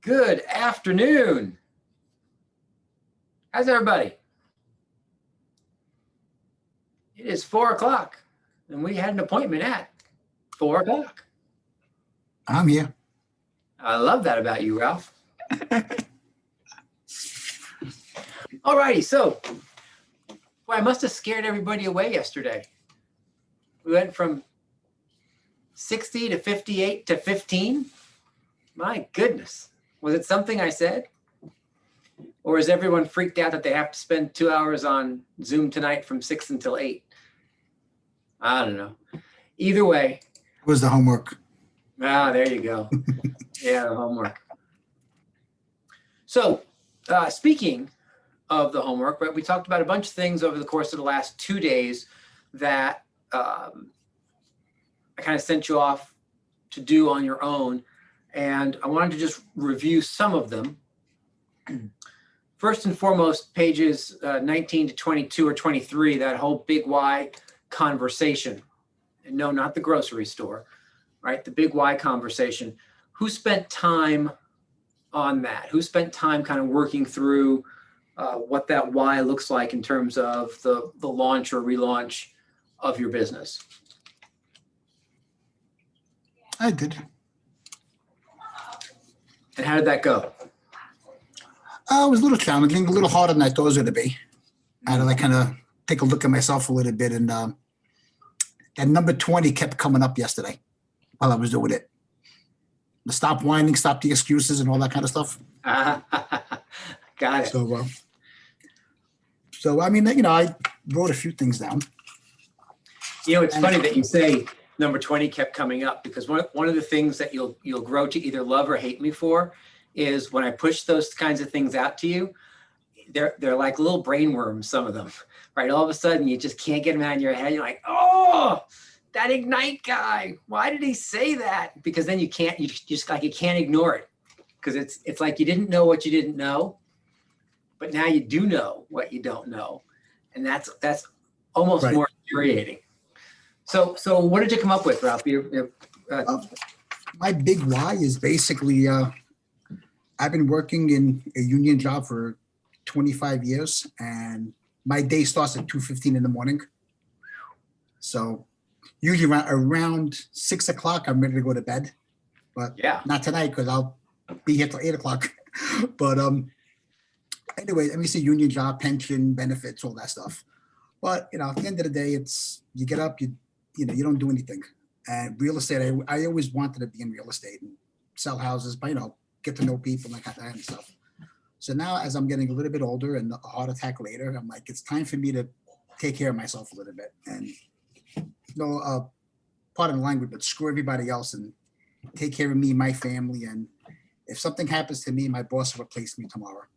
Good afternoon. How's everybody? It is 4 o'clock and we had an appointment at 4 o'clock. I'm here. I love that about you, Ralph. All righty, so boy, I must have scared everybody away yesterday. We went from 60 to 58 to 15. My goodness. Was it something I said? Or is everyone freaked out that they have to spend 2 hours on Zoom tonight from 6 until 8? I don't know. Either way. It was the homework. Ah, there you go. Yeah, the homework. So speaking of the homework, right, we talked about a bunch of things over the course of the last 2 days that I kind of sent you off to do on your own. And I wanted to just review some of them. First and foremost, pages 19 to 22 or 23, that whole big why conversation. And no, not the grocery store, right? The big why conversation. Who spent time on that? Who spent time kind of working through what that why looks like in terms of the launch or relaunch of your business? I did. And how did that go? It was a little challenging, a little harder than I thought it was going to be. I had to kind of take a look at myself a little bit. And that number 20 kept coming up yesterday while I was doing it. Stop whining, stop the excuses and all that kind of stuff. Got it. So I mean, I wrote a few things down. It's funny that you say number 20 kept coming up, because one of the things that you'll grow to either love or hate me for is when I push those kinds of things out to you, they're like little brain worms, some of them, right? All of a sudden you just can't get them out of your head. You're like, oh, that Ignite guy, why did he say that? Because then you can't ignore it, because it's like you didn't know what you didn't know, but now you do know what you don't know. And that's almost right. More infuriating. So what did you come up with, Ralph? My big why is basically, I've been working in a union job for 25 years, and my day starts at 2:15 in the morning. So usually around 6 o'clock, I'm ready to go to bed, but not tonight because I'll be here till 8 o'clock. But anyway, let me see, union job, pension, benefits, all that stuff. But at the end of the day, it's you get up, you don't do anything. And real estate, I always wanted to be in real estate and sell houses, but get to know people like that and stuff. So now, as I'm getting a little bit older and a heart attack later, I'm like, it's time for me to take care of myself a little bit and pardon the language, but screw everybody else and take care of me, my family. And if something happens to me, my boss will replace me tomorrow,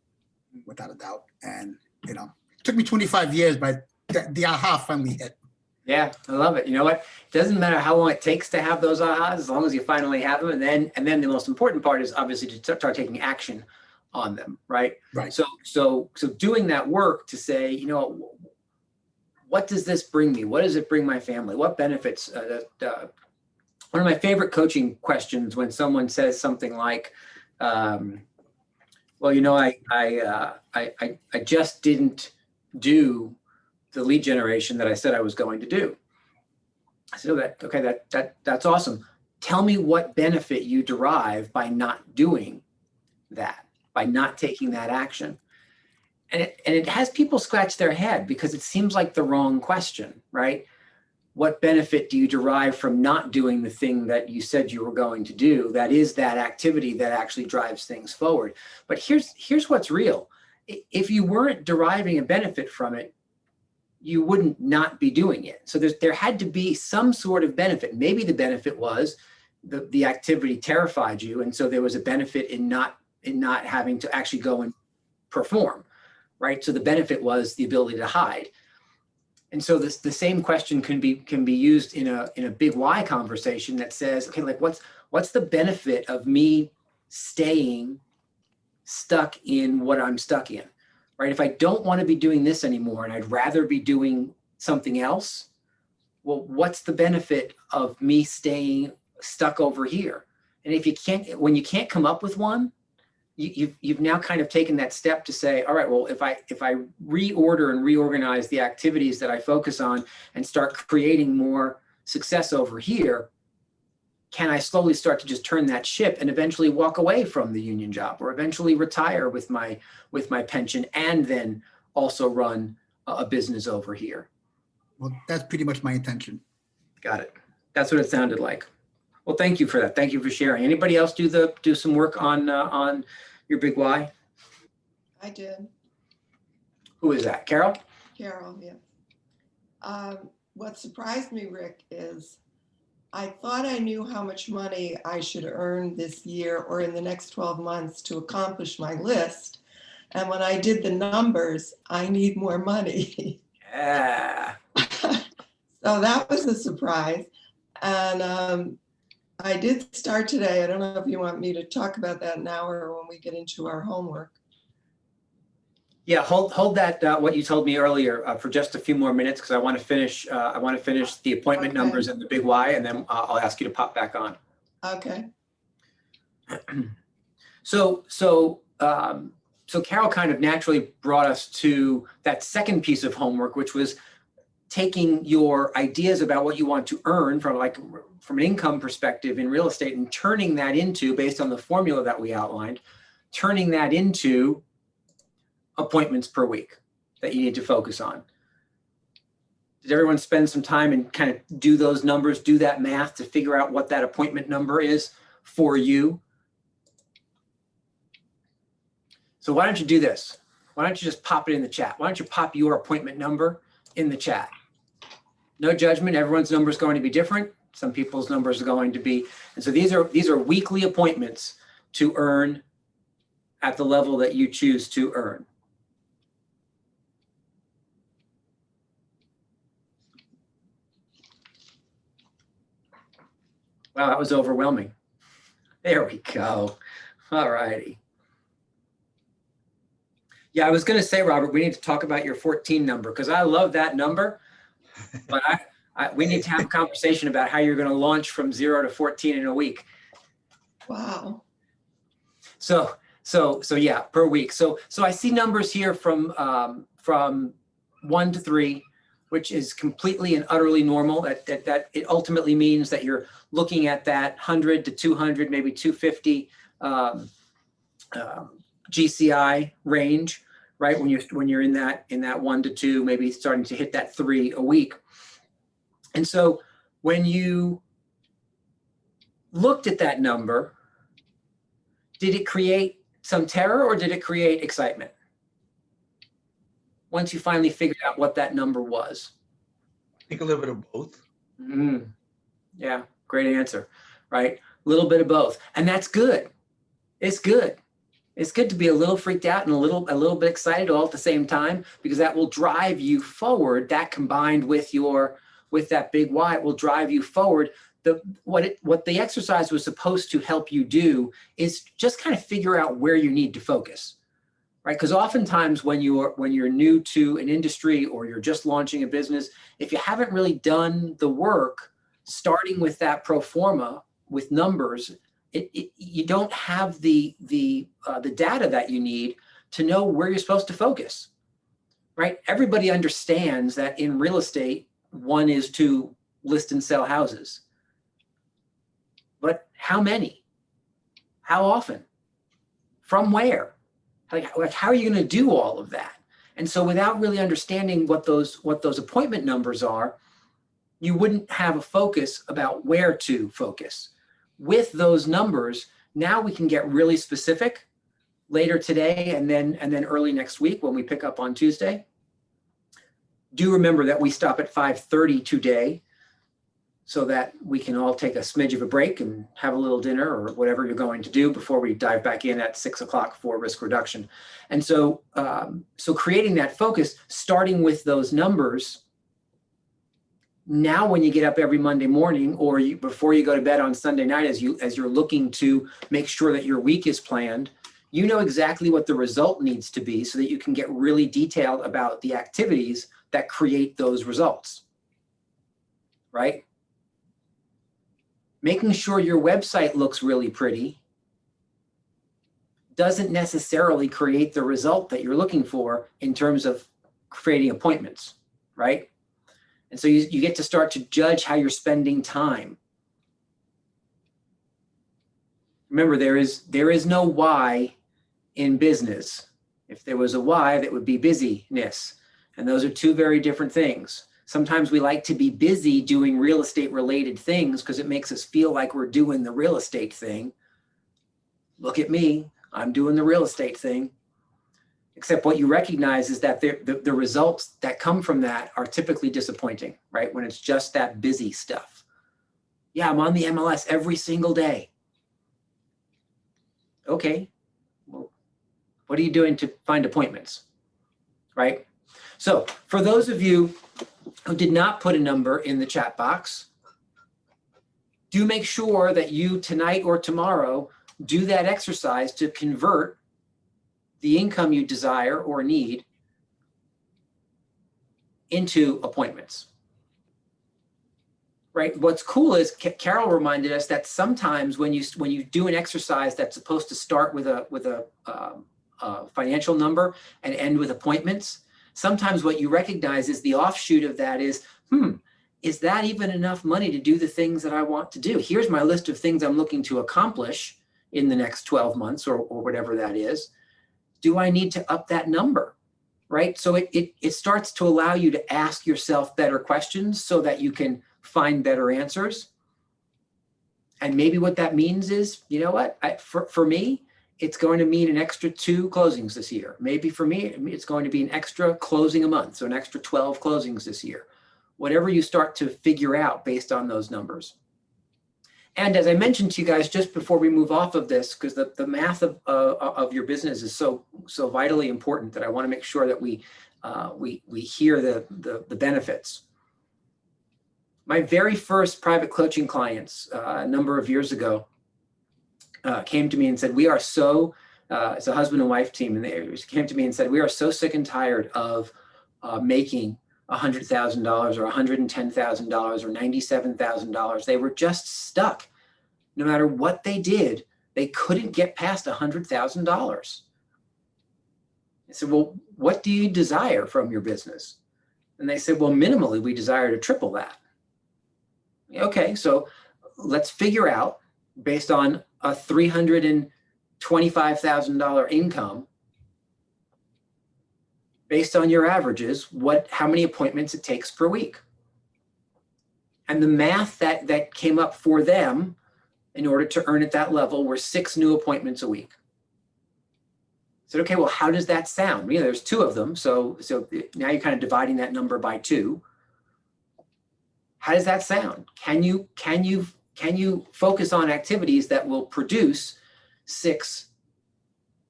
without a doubt. And it took me 25 years, but the aha finally hit. Yeah, I love it. You know what? It doesn't matter how long it takes to have those ahas, as long as you finally have them. And then the most important part is obviously to start taking action on them, right? Right. So doing that work to say, what does this bring me? What does it bring my family? What benefits? One of my favorite coaching questions when someone says something like, I just didn't do the lead generation that I said I was going to do. I said, that's awesome. Tell me what benefit you derive by not doing that, by not taking that action. And it has people scratch their head because it seems like the wrong question, right? What benefit do you derive from not doing the thing that you said you were going to do? That is that activity that actually drives things forward. But here's what's real. If you weren't deriving a benefit from it, you wouldn't not be doing it. So there had to be some sort of benefit. Maybe the benefit was the activity terrified you, and so there was a benefit in not having to actually go and perform, right? So the benefit was the ability to hide. And so the same question can be used in a big why conversation that says, okay, like what's the benefit of me staying stuck in what I'm stuck in? Right? If I don't want to be doing this anymore and I'd rather be doing something else, well, what's the benefit of me staying stuck over here? And when you can't come up with one, you've now kind of taken that step to say, all right, well, if I reorder and reorganize the activities that I focus on and start creating more success over here, can I slowly start to just turn that ship and eventually walk away from the union job, or eventually retire with my pension, and then also run a business over here? Well, that's pretty much my intention. Got it. That's what it sounded like. Well, thank you for that. Thank you for sharing. Anybody else do some work on your big why? I did. Who is that? Carol? Carol, yeah. What surprised me, Rick, is I thought I knew how much money I should earn this year or in the next 12 months to accomplish my list. And when I did the numbers, I need more money. Yeah. So that was a surprise. And I did start today. I don't know if you want me to talk about that now or when we get into our homework. Yeah, hold that what you told me earlier for just a few more minutes, because I want to finish the appointment Okay. numbers and the big why, and then I'll ask you to pop back on. Okay. So Carol kind of naturally brought us to that second piece of homework, which was taking your ideas about what you want to earn from an income perspective in real estate and turning that into, based on the formula that we outlined, turning that into appointments per week that you need to focus on. Did everyone spend some time and kind of do those numbers, do that math to figure out what that appointment number is for you? So why don't you do this? Why don't you just pop it in the chat? Why don't you pop your appointment number in the chat? No judgment. Everyone's number is going to be different. Some people's numbers are going to be, and so these are weekly appointments to earn at the level that you choose to earn. Wow, that was overwhelming. There we go. All righty. Yeah, I was going to say, Robert, we need to talk about your 14 number, because I love that number, but we need to have a conversation about how you're going to launch from 0 to 14 in a week. Wow. So yeah, per week. So I see numbers here from 1 to 3, which is completely and utterly normal. That it ultimately means that you're looking at that 100 to 200, maybe 250 GCI range, right? When you're in that 1 to 2, maybe starting to hit that 3 a week. And so when you looked at that number, did it create some terror or did it create excitement? Once you finally figured out what that number was. I think a little bit of both. Yeah, great answer, right? A little bit of both. And that's good. It's good. It's good to be a little freaked out and a little bit excited all at the same time, because that will drive you forward. That combined with that big why, it will drive you forward. What the exercise was supposed to help you do is just kind of figure out where you need to focus, right? Because oftentimes when you're new to an industry or you're just launching a business, if you haven't really done the work, starting with that pro forma with numbers, you don't have the data that you need to know where you're supposed to focus, right? Everybody understands that in real estate, one is to list and sell houses. But how many? How often? From where? Like how are you going to do all of that? And so without really understanding what those appointment numbers are, you wouldn't have a focus about where to focus. With those numbers, now we can get really specific later today and then early next week when we pick up on Tuesday. Do remember that we stop at 5:30 today, so that we can all take a smidge of a break and have a little dinner or whatever you're going to do before we dive back in at 6 o'clock for risk reduction. And so, so creating that focus, starting with those numbers. Now, when you get up every Monday morning or before you go to bed on Sunday night, as you're looking to make sure that your week is planned, you know exactly what the result needs to be so that you can get really detailed about the activities that create those results, right? Making sure your website looks really pretty doesn't necessarily create the result that you're looking for in terms of creating appointments, right? And so you get to start to judge how you're spending time. Remember, there is no why in business. If there was a why, that would be busyness. And those are two very different things. Sometimes we like to be busy doing real estate related things because it makes us feel like we're doing the real estate thing. Look at me, I'm doing the real estate thing. Except what you recognize is that the results that come from that are typically disappointing, right? When it's just that busy stuff. Yeah, I'm on the MLS every single day. Okay, well, what are you doing to find appointments, right? So for those of you who did not put a number in the chat box, do make sure that you tonight or tomorrow do that exercise to convert the income you desire or need into appointments. Right. What's cool is Carol reminded us that sometimes when you do an exercise that's supposed to start with a financial number and end with appointments, sometimes what you recognize is the offshoot of that is, is that even enough money to do the things that I want to do? Here's my list of things I'm looking to accomplish in the next 12 months or whatever that is. Do I need to up that number? Right. So it starts to allow you to ask yourself better questions so that you can find better answers. And maybe what that means is, you know what, for me, it's going to mean an extra 2 closings this year. Maybe for me, it's going to be an extra closing a month, so an extra 12 closings this year. Whatever you start to figure out based on those numbers. And as I mentioned to you guys just before we move off of this, because the math of your business is so vitally important that I want to make sure that we hear the benefits. My very first private coaching clients a number of years ago came to me and said, we are so, it's a husband and wife team, and they came to me and said, we are so sick and tired of making $100,000 or $110,000 or $97,000. They were just stuck. No matter what they did, they couldn't get past $100,000. I said, well, what do you desire from your business? And they said, well, minimally, we desire to triple that. Okay, so let's figure out, based on a $325,000 income, based on your averages, how many appointments it takes per week. And the math that came up for them in order to earn at that level were 6 new appointments a week. I said, okay, well, how does that sound? You know, there's 2 of them, so now you're kind of dividing that number by 2. How does that sound? Can you focus on activities that will produce 6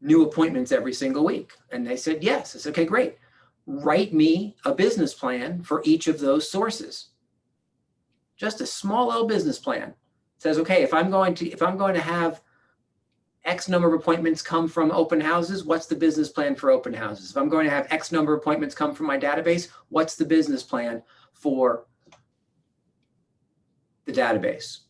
new appointments every single week? And they said, yes. I said, okay, great. Write me a business plan for each of those sources. Just a small little business plan. It says, okay, if I'm going to have X number of appointments come from open houses, what's the business plan for open houses? If I'm going to have X number of appointments come from my database, what's the business plan for the database?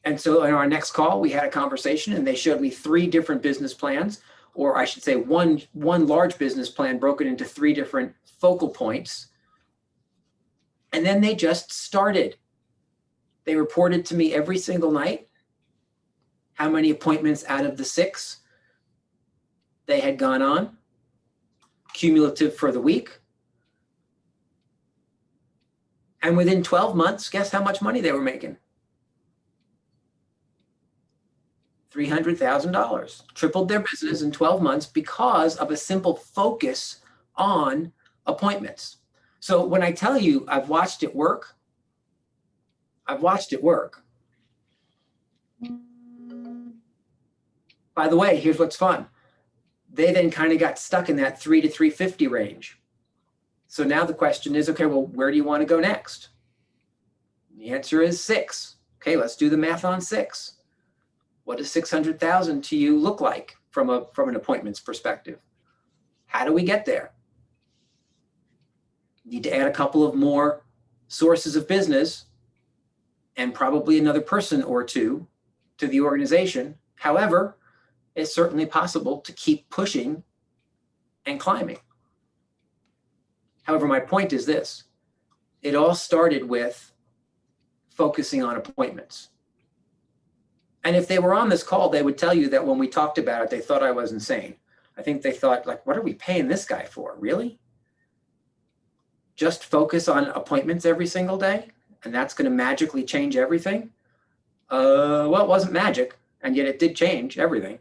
And so in our next call, we had a conversation and they showed me 3 different business plans, or I should say one large business plan broken into 3 different focal points. And then they just started. They reported to me every single night how many appointments out of the 6 they had gone on, cumulative for the week. And within 12 months, guess how much money they were making? $300,000. Tripled their business in 12 months because of a simple focus on appointments. So when I tell you I've watched it work, I've watched it work. By the way, here's what's fun. They then kind of got stuck in that 3 to 350 range. So now the question is, okay, well, where do you want to go next? The answer is 6. Okay, let's do the math on 6. What does 600,000 to you look like from an appointments perspective? How do we get there? Need to add a couple of more sources of business and probably another person or 2 to the organization. However, it's certainly possible to keep pushing and climbing. However, my point is this. It all started with focusing on appointments. And if they were on this call, they would tell you that when we talked about it, they thought I was insane. I think they thought, like, what are we paying this guy for? Really? Just focus on appointments every single day? And that's going to magically change everything? Well, it wasn't magic, and yet it did change everything.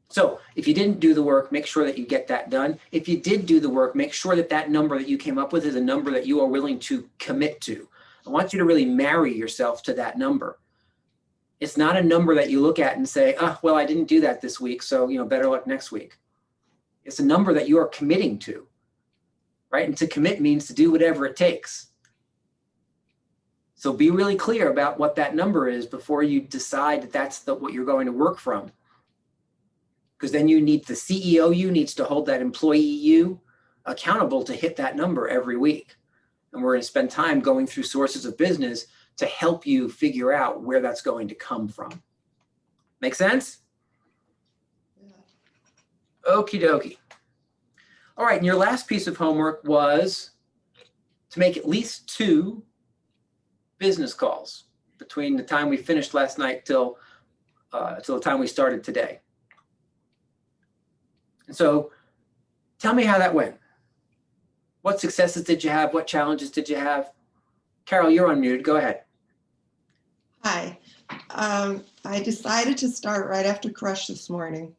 So if you didn't do the work, make sure that you get that done. If you did do the work, make sure that that number that you came up with is a number that you are willing to commit to. I want you to really marry yourself to that number. It's not a number that you look at and say, oh, well, I didn't do that this week, so better luck next week. It's a number that you are committing to, right? And to commit means to do whatever it takes. So be really clear about what that number is before you decide that that's what you're going to work from. Because then you need the CEO you needs to hold that employee you accountable to hit that number every week. And we're going to spend time going through sources of business to help you figure out where that's going to come from. Make sense? Yeah. Okie dokie. All right, and your last piece of homework was to make at least 2 business calls between the time we finished last night till the time we started today. And so tell me how that went. What successes did you have? What challenges did you have? Carol, you're unmuted. Go ahead. Hi. I decided to start right after Crush this morning.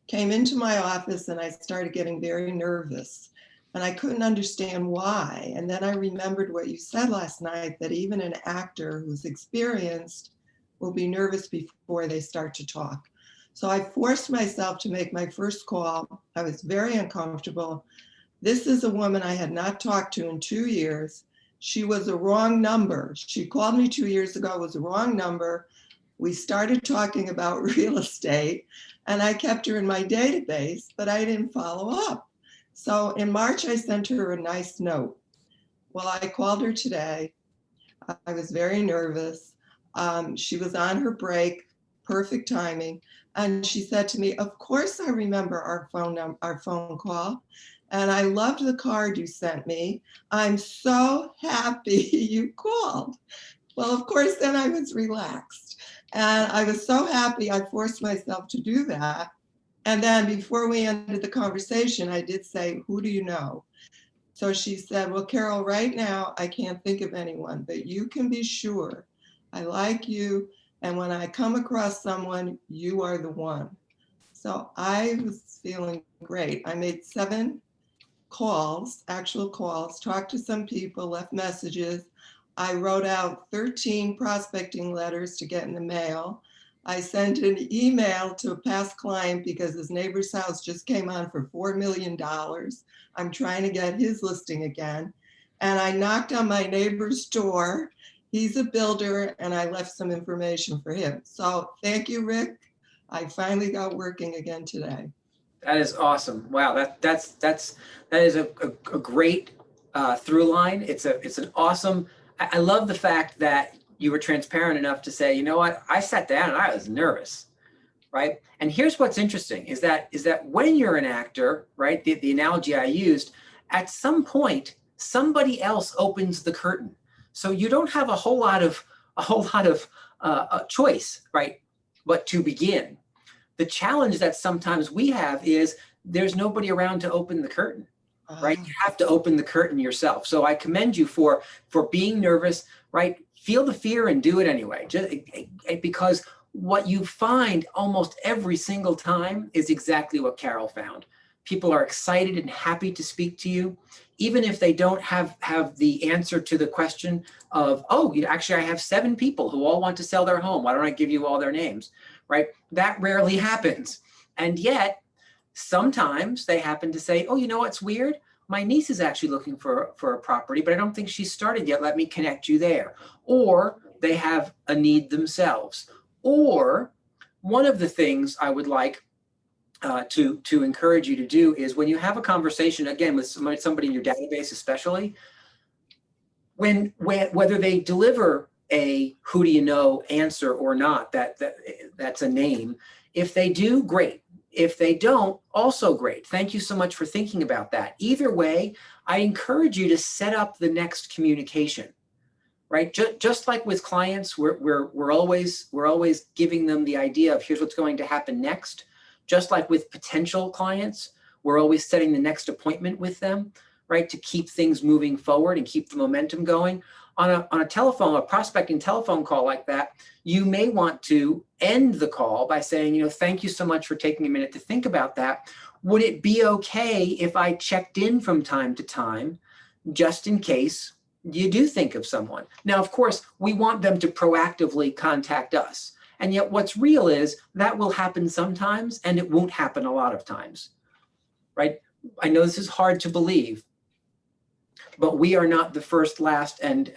Came into my office and I started getting very nervous. And I couldn't understand why. And then I remembered what you said last night, that even an actor who's experienced will be nervous before they start to talk. So I forced myself to make my first call. I was very uncomfortable. This is a woman I had not talked to in 2 years. She was a wrong number. She called me 2 years ago, it was a wrong number. We started talking about real estate and I kept her in my database, but I didn't follow up. So in March, I sent her a nice note. Well, I called her today. I was very nervous. She was on her break, perfect timing. And she said to me, of course I remember our phone call. And I loved the card you sent me. I'm so happy you called. Well, of course, then I was relaxed. And I was so happy I forced myself to do that. And then before we ended the conversation, I did say, who do you know? So she said, well, Carol, right now, I can't think of anyone, but you can be sure I like you. And when I come across someone, you are the one. So I was feeling great. I made 7 calls, actual calls, talked to some people, left messages. I wrote out 13 prospecting letters to get in the mail. I sent an email to a past client because his neighbor's house just came on for $4 million. I'm trying to get his listing again. And I knocked on my neighbor's door. He's a builder and I left some information for him. So thank you, Rick. I finally got working again today. That is awesome. Wow, that is a great through line. It's an awesome. I love the fact that you were transparent enough to say, you know what, I sat down and I was nervous, right? And here's what's interesting is that when you're an actor, right? The analogy I used, at some point somebody else opens the curtain, so you don't have a whole lot of choice, right? But to begin. The challenge that sometimes we have is there's nobody around to open the curtain, right? You have to open the curtain yourself. So I commend you for being nervous, right? Feel the fear and do it anyway. Because what you find almost every single time is exactly what Carol found. People are excited and happy to speak to you, even if they don't have the answer to the question of, oh, actually I have 7 people who all want to sell their home. Why don't I give you all their names? Right? That rarely happens. And yet, sometimes they happen to say, oh, you know what's weird? My niece is actually looking for a property, but I don't think she's started yet. Let me connect you there. Or they have a need themselves. Or one of the things I would like to encourage you to do is when you have a conversation, again, with somebody in your database especially, whether they deliver a who do you know answer or not. That's a name. If they do, great. If they don't, also great. Thank you so much for thinking about that. Either way, I encourage you to set up the next communication, right? Just like with clients, we're always giving them the idea of here's what's going to happen next. Just like with potential clients, we're always setting the next appointment with them, right? To keep things moving forward and keep the momentum going. On a prospecting telephone call like that, you may want to end the call by saying, thank you so much for taking a minute to think about that. Would it be okay if I checked in from time to time, just in case you do think of someone? Now, of course, we want them to proactively contact us. And yet what's real is that will happen sometimes and it won't happen a lot of times, right? I know this is hard to believe, but we are not the first, last, and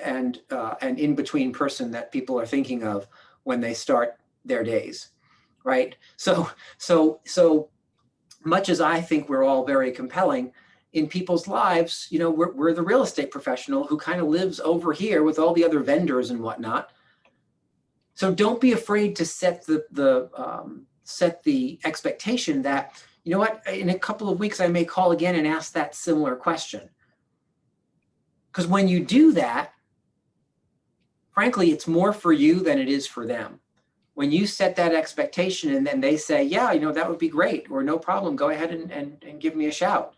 in between person that people are thinking of when they start their days, right? So much as I think we're all very compelling in people's lives, we're the real estate professional who kind of lives over here with all the other vendors and whatnot. So don't be afraid to set the expectation that, in a couple of weeks I may call again and ask that similar question. Because when you do that, frankly, it's more for you than it is for them. When you set that expectation and then they say, yeah, that would be great, or no problem, go ahead and give me a shout.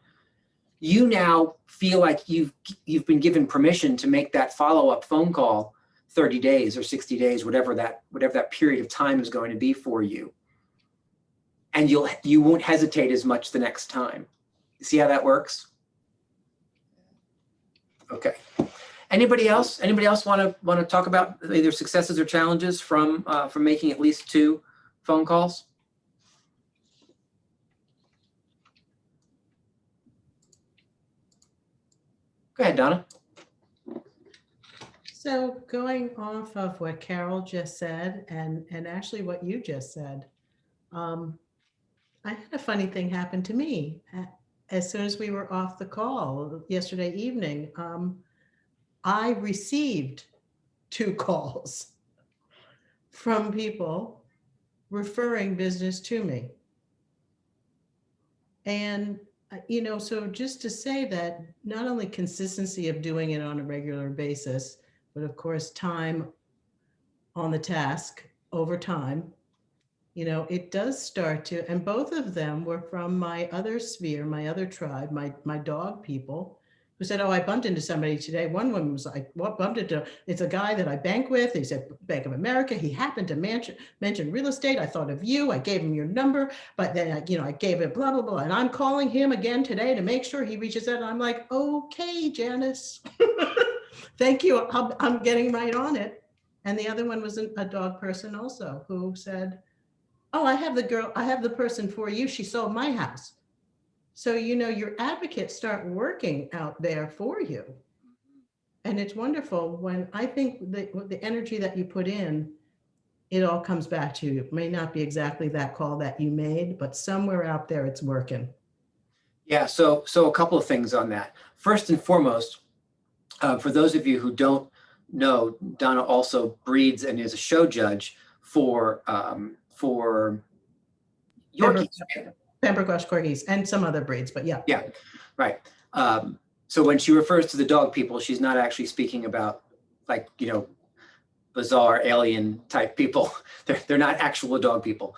You now feel like you've been given permission to make that follow-up phone call 30 days or 60 days, whatever that period of time is going to be for you. And you won't hesitate as much the next time. See how that works? Okay. Anybody else want to talk about either successes or challenges from making at least 2 phone calls? Go ahead, Donna. So going off of what Carol just said and actually what you just said, I had a funny thing happen to me. As soon as we were off the call yesterday evening, I received 2 calls from people referring business to me. And, so just to say that not only consistency of doing it on a regular basis, but of course, time on the task over time, it does start to, and both of them were from my other sphere, my other tribe, my dog people, who said, oh, I bumped into somebody today. One woman was like, what bumped into? It's a guy that I bank with. He said, Bank of America. He happened to mention real estate. I thought of you. I gave him your number, but then, I gave it blah, blah, blah. And I'm calling him again today to make sure he reaches out. And I'm like, okay, Janice, thank you. I'm getting right on it. And the other one was a dog person also who said, oh, I have the person for you. She sold my house. So, your advocates start working out there for you. And it's wonderful when I think the energy that you put in, it all comes back to you. It may not be exactly that call that you made, but somewhere out there it's working. Yeah, so a couple of things on that. First and foremost, for those of you who don't know, Donna also breeds and is a show judge for Yorkies. Pembroke Welsh Corgis and some other breeds, but yeah. Yeah, right. So when she refers to the dog people, she's not actually speaking about bizarre alien type people. They're not actual dog people.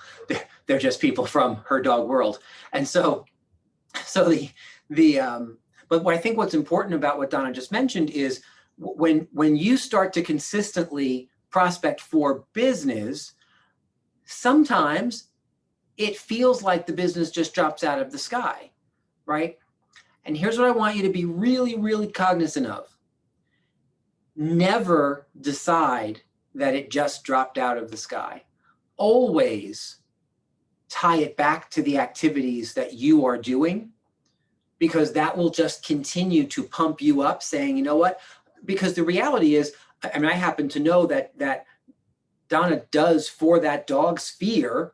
They're just people from her dog world. And but I think what's important about what Donna just mentioned is when you start to consistently prospect for business, sometimes it feels like the business just drops out of the sky, right? And here's what I want you to be really, really cognizant of. Never decide that it just dropped out of the sky. Always tie it back to the activities that you are doing, because that will just continue to pump you up saying, you know what? Because the reality is, I happen to know that Donna does for that dog sphere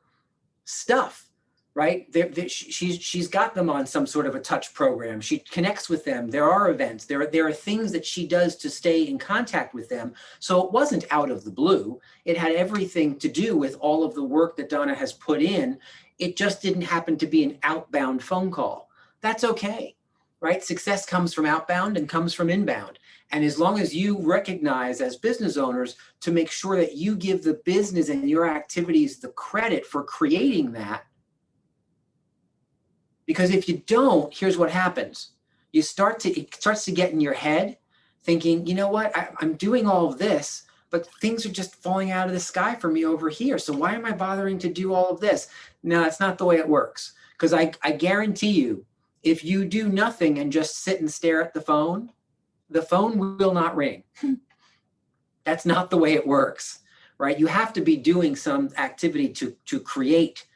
stuff, right? She's got them on some sort of a touch program. She connects with them. There are events. There are things that she does to stay in contact with them. So it wasn't out of the blue. It had everything to do with all of the work that Donna has put in. It just didn't happen to be an outbound phone call. That's okay, right? Success comes from outbound and comes from inbound. And as long as you recognize as business owners to make sure that you give the business and your activities the credit for creating that, because if you don't, here's what happens. It starts to get in your head thinking, you know what, I'm doing all of this, but things are just falling out of the sky for me over here. So why am I bothering to do all of this? No, that's not the way it works. Because I guarantee you, if you do nothing and just sit and stare at the phone will not ring. That's not the way it works, right? You have to be doing some activity to create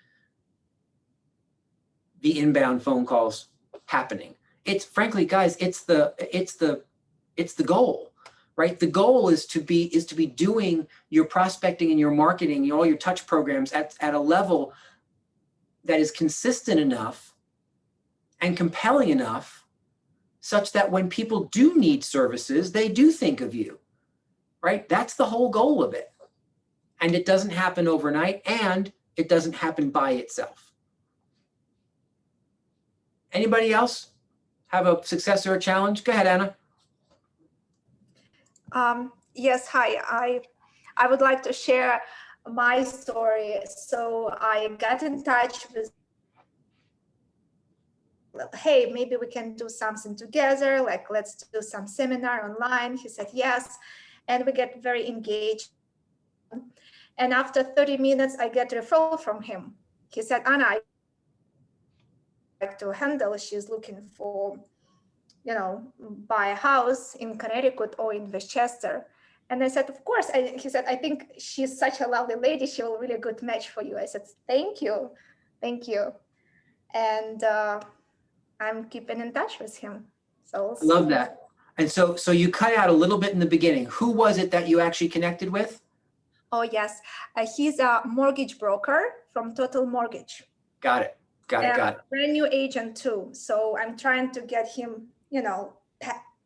the inbound phone calls happening. It's frankly, guys, it's the goal, right? The goal is to be doing your prospecting and your marketing, all your touch programs at a level that is consistent enough and compelling enough such that when people do need services, they do think of you, right? That's the whole goal of it. And it doesn't happen overnight, and it doesn't happen by itself. Anybody else have a success or a challenge? Go ahead, Anna. Yes, hi. I would like to share my story. So I got in touch with, hey, maybe we can do something together. Like, let's do some seminar online. He said yes, and we get very engaged. And after 30 minutes, I get a referral from him. He said, Anna, I like to handle. She's looking for, buy a house in Connecticut or in Westchester. And I said, of course. He said, I think she's such a lovely lady. She will really a good match for you. I said, thank you. And I'm keeping in touch with him. So I love that. And so you cut out a little bit in the beginning. Who was it that you actually connected with? Oh, yes. He's a mortgage broker from Total Mortgage. Got it. Brand new agent too. So I'm trying to get him,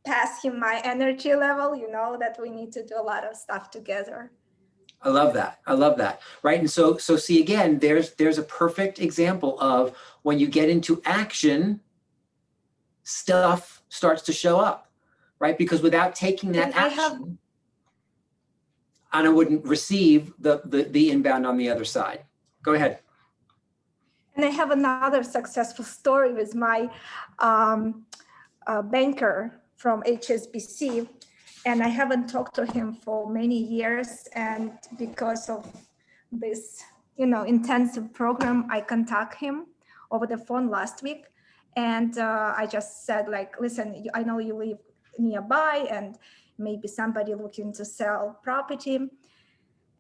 pass him my energy level, that we need to do a lot of stuff together. I love that. Right. And so see, again, there's a perfect example of when you get into action, stuff starts to show up, right? Because without taking that action, Anna wouldn't receive the inbound on the other side. Go ahead. And I have another successful story with my banker from HSBC, and I haven't talked to him for many years. And because of this, intensive program, I contact him over the phone last week, and I just said, like, listen, I know you live nearby, and maybe somebody looking to sell property.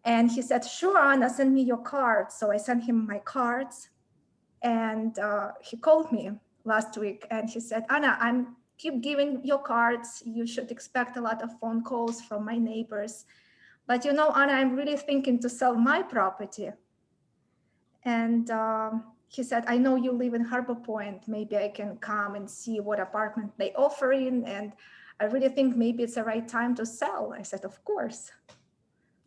And he said, sure, Anna, send me your cards. So I sent him my cards. And he called me last week and he said, Anna, I'm keep giving your cards. You should expect a lot of phone calls from my neighbors. But Anna, I'm really thinking to sell my property. And he said, I know you live in Harbor Point. Maybe I can come and see what apartment they offer in. And I really think maybe it's the right time to sell. I said, of course.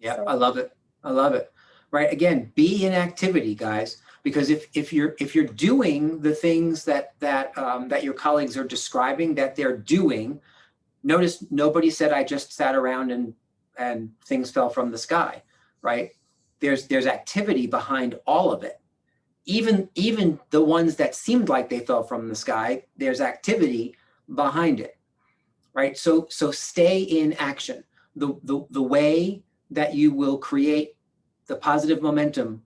Yeah, so. I love it. Right. Again, be in activity, guys. Because if you're doing the things that your colleagues are describing that they're doing, notice nobody said I just sat around and things fell from the sky, right? There's activity behind all of it. Even the ones that seemed like they fell from the sky, there's activity behind it, right? So stay in action. The way that you will create the positive momentum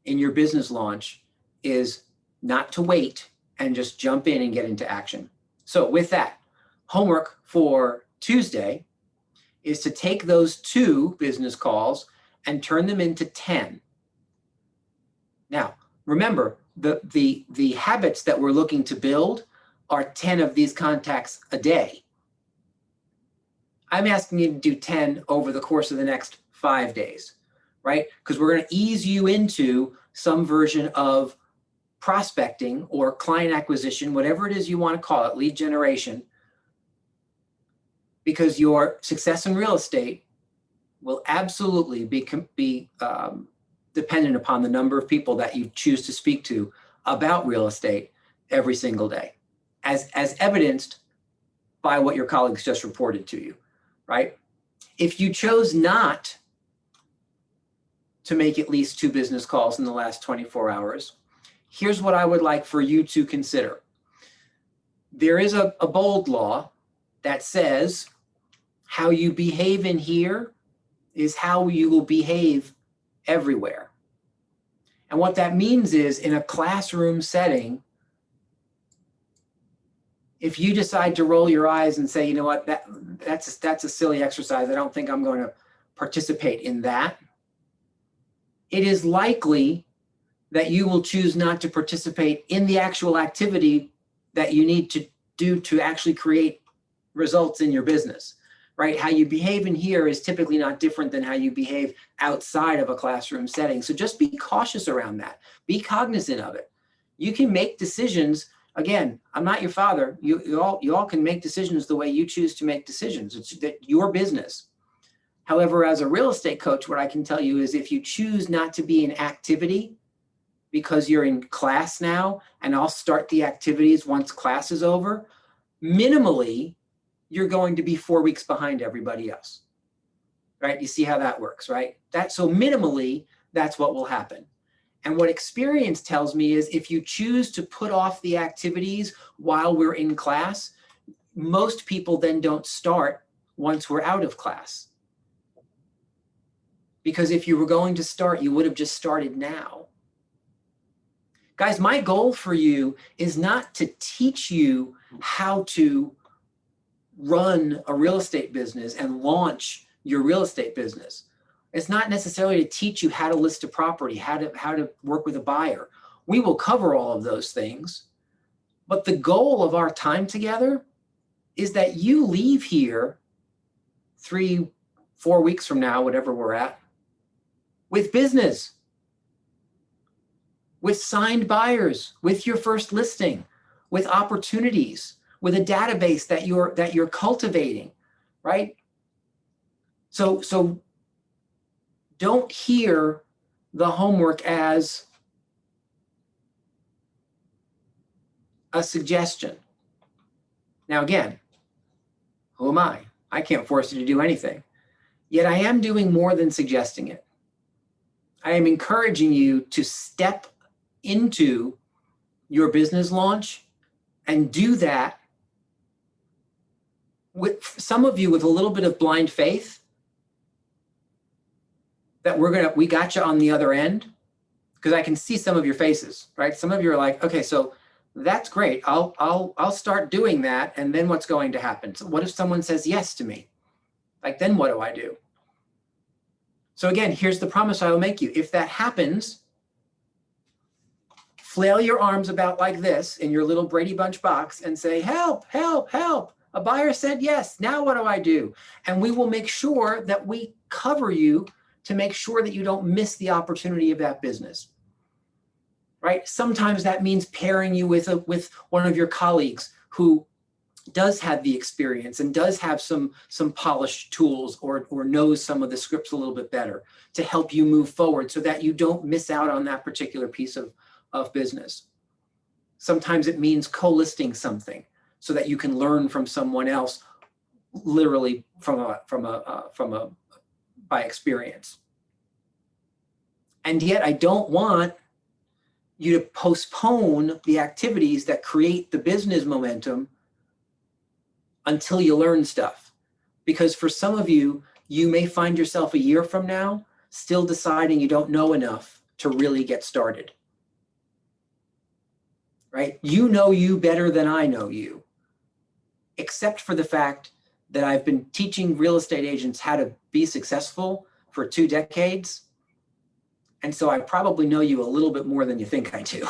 in your business launch is not to wait and just jump in and get into action. So with that, homework for Tuesday is to take those 2 business calls and turn them into 10. Now, remember, the habits that we're looking to build are 10 of these contacts a day. I'm asking you to do 10 over the course of the next 5 days, right? Because we're going to ease you into some version of prospecting or client acquisition, whatever it is you want to call it, lead generation, because your success in real estate will absolutely be dependent upon the number of people that you choose to speak to about real estate every single day, as evidenced by what your colleagues just reported to you, right? If you chose not to make at least 2 business calls in the last 24 hours, here's what I would like for you to consider. There is a bold law that says how you behave in here is how you will behave everywhere. And what that means is, in a classroom setting, if you decide to roll your eyes and say, you know what, that's a silly exercise, I don't think I'm going to participate in that, it is likely that you will choose not to participate in the actual activity that you need to do to actually create results in your business, right? How you behave in here is typically not different than how you behave outside of a classroom setting. So just be cautious around that. Be cognizant of it. You can make decisions. Again, I'm not your father. You all can make decisions the way you choose to make decisions. It's your business. However, as a real estate coach, what I can tell you is, if you choose not to be in activity because you're in class now, and I'll start the activities once class is over, minimally, you're going to be 4 weeks behind everybody else, right? You see how that works, right? So minimally, that's what will happen. And what experience tells me is, if you choose to put off the activities while we're in class, most people then don't start once we're out of class. Because if you were going to start, you would have just started now. Guys, my goal for you is not to teach you how to run a real estate business and launch your real estate business. It's not necessarily to teach you how to list a property, how to work with a buyer. We will cover all of those things. But the goal of our time together is that you leave here 3-4 weeks from now, whatever we're at, with business, with signed buyers, with your first listing, with opportunities, with a database that you're cultivating, right? So don't hear the homework as a suggestion. Now, again, who am I? I can't force you to do anything. Yet I am doing more than suggesting it. I am encouraging you to step into your business launch and do that with some of you with a little bit of blind faith that we got you on the other end, because I can see some of your faces, right? Some of you are like, okay, so that's great. I'll start doing that. And then what's going to happen? So what if someone says yes to me? Like, then what do I do? So again, here's the promise I will make you. If that happens, flail your arms about like this in your little Brady Bunch box and say, help, help, help. A buyer said yes. Now what do I do? And we will make sure that we cover you to make sure that you don't miss the opportunity of that business, right? Sometimes that means pairing you with one of your colleagues who does have the experience and does have some polished tools or knows some of the scripts a little bit better to help you move forward so that you don't miss out on that particular piece of business. Sometimes it means co-listing something so that you can learn from someone else, literally by experience. And yet I don't want you to postpone the activities that create the business momentum until you learn stuff. Because for some of you, you may find yourself a year from now still deciding you don't know enough to really get started. Right? You know you better than I know you, except for the fact that I've been teaching real estate agents how to be successful for 2 decades. And so I probably know you a little bit more than you think I do,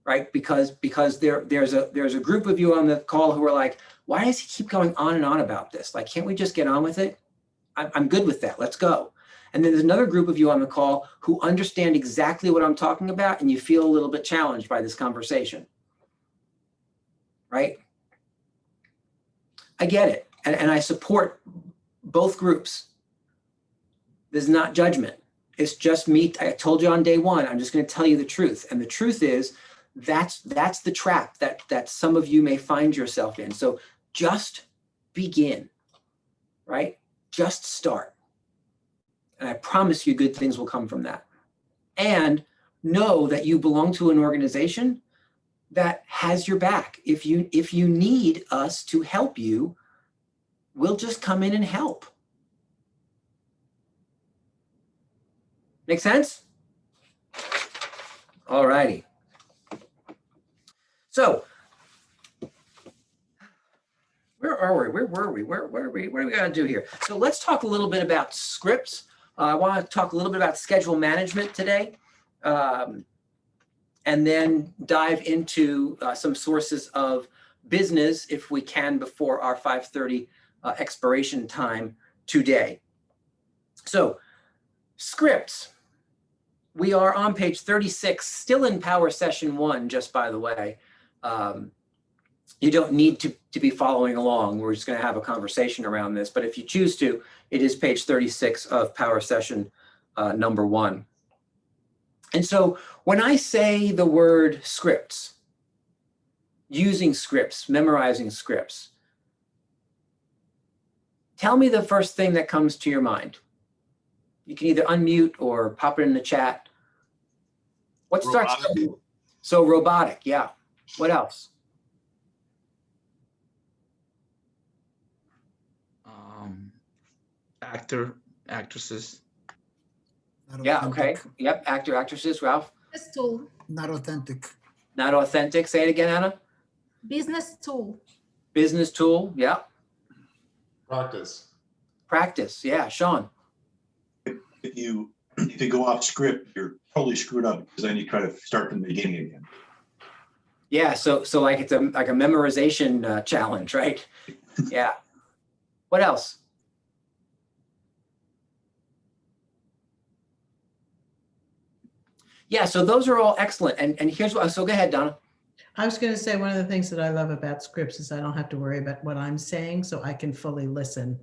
right? Because there's a group of you on the call who are like, why does he keep going on and on about this? Like, can't we just get on with it? I'm good with that. Let's go. And then there's another group of you on the call who understand exactly what I'm talking about, and you feel a little bit challenged by this conversation, right? I get it, and I support both groups. This is not judgment. It's just me. I told you on day one, I'm just going to tell you the truth. And the truth is that's the trap that some of you may find yourself in. So just begin, right? Just start. And I promise you good things will come from that. And know that you belong to an organization that has your back. If you need us to help you, we'll just come in and help. Make sense? All righty. So, where are we? Where were we? Where are we? What do we got to do here? So let's talk a little bit about scripts. I want to talk a little bit about schedule management today, and then dive into some sources of business if we can before our 5:30 expiration time today. So, scripts. We are on page 36, still in Power Session 1, just by the way. You don't need to be following along. We're just going to have a conversation around this. But if you choose to, it is page 36 of Power Session number 1. And so when I say the word scripts, using scripts, memorizing scripts, tell me the first thing that comes to your mind. You can either unmute or pop it in the chat. What starts? So robotic, yeah. What else? Actor, actresses. Not Yeah, okay. authentic. Yep, actor, actresses, Ralph. Business tool. Not authentic. Not authentic. Say it again, Anna. Business tool. Business tool, yeah. Practice. Practice, yeah. Sean. If you go off script, you're totally screwed up because then you try to start from the beginning again. Yeah, so like it's like a memorization challenge, right? Yeah. What else? Yeah, so those are all excellent. And here's what, so go ahead, Donna. I was going to say one of the things that I love about scripts is I don't have to worry about what I'm saying, so I can fully listen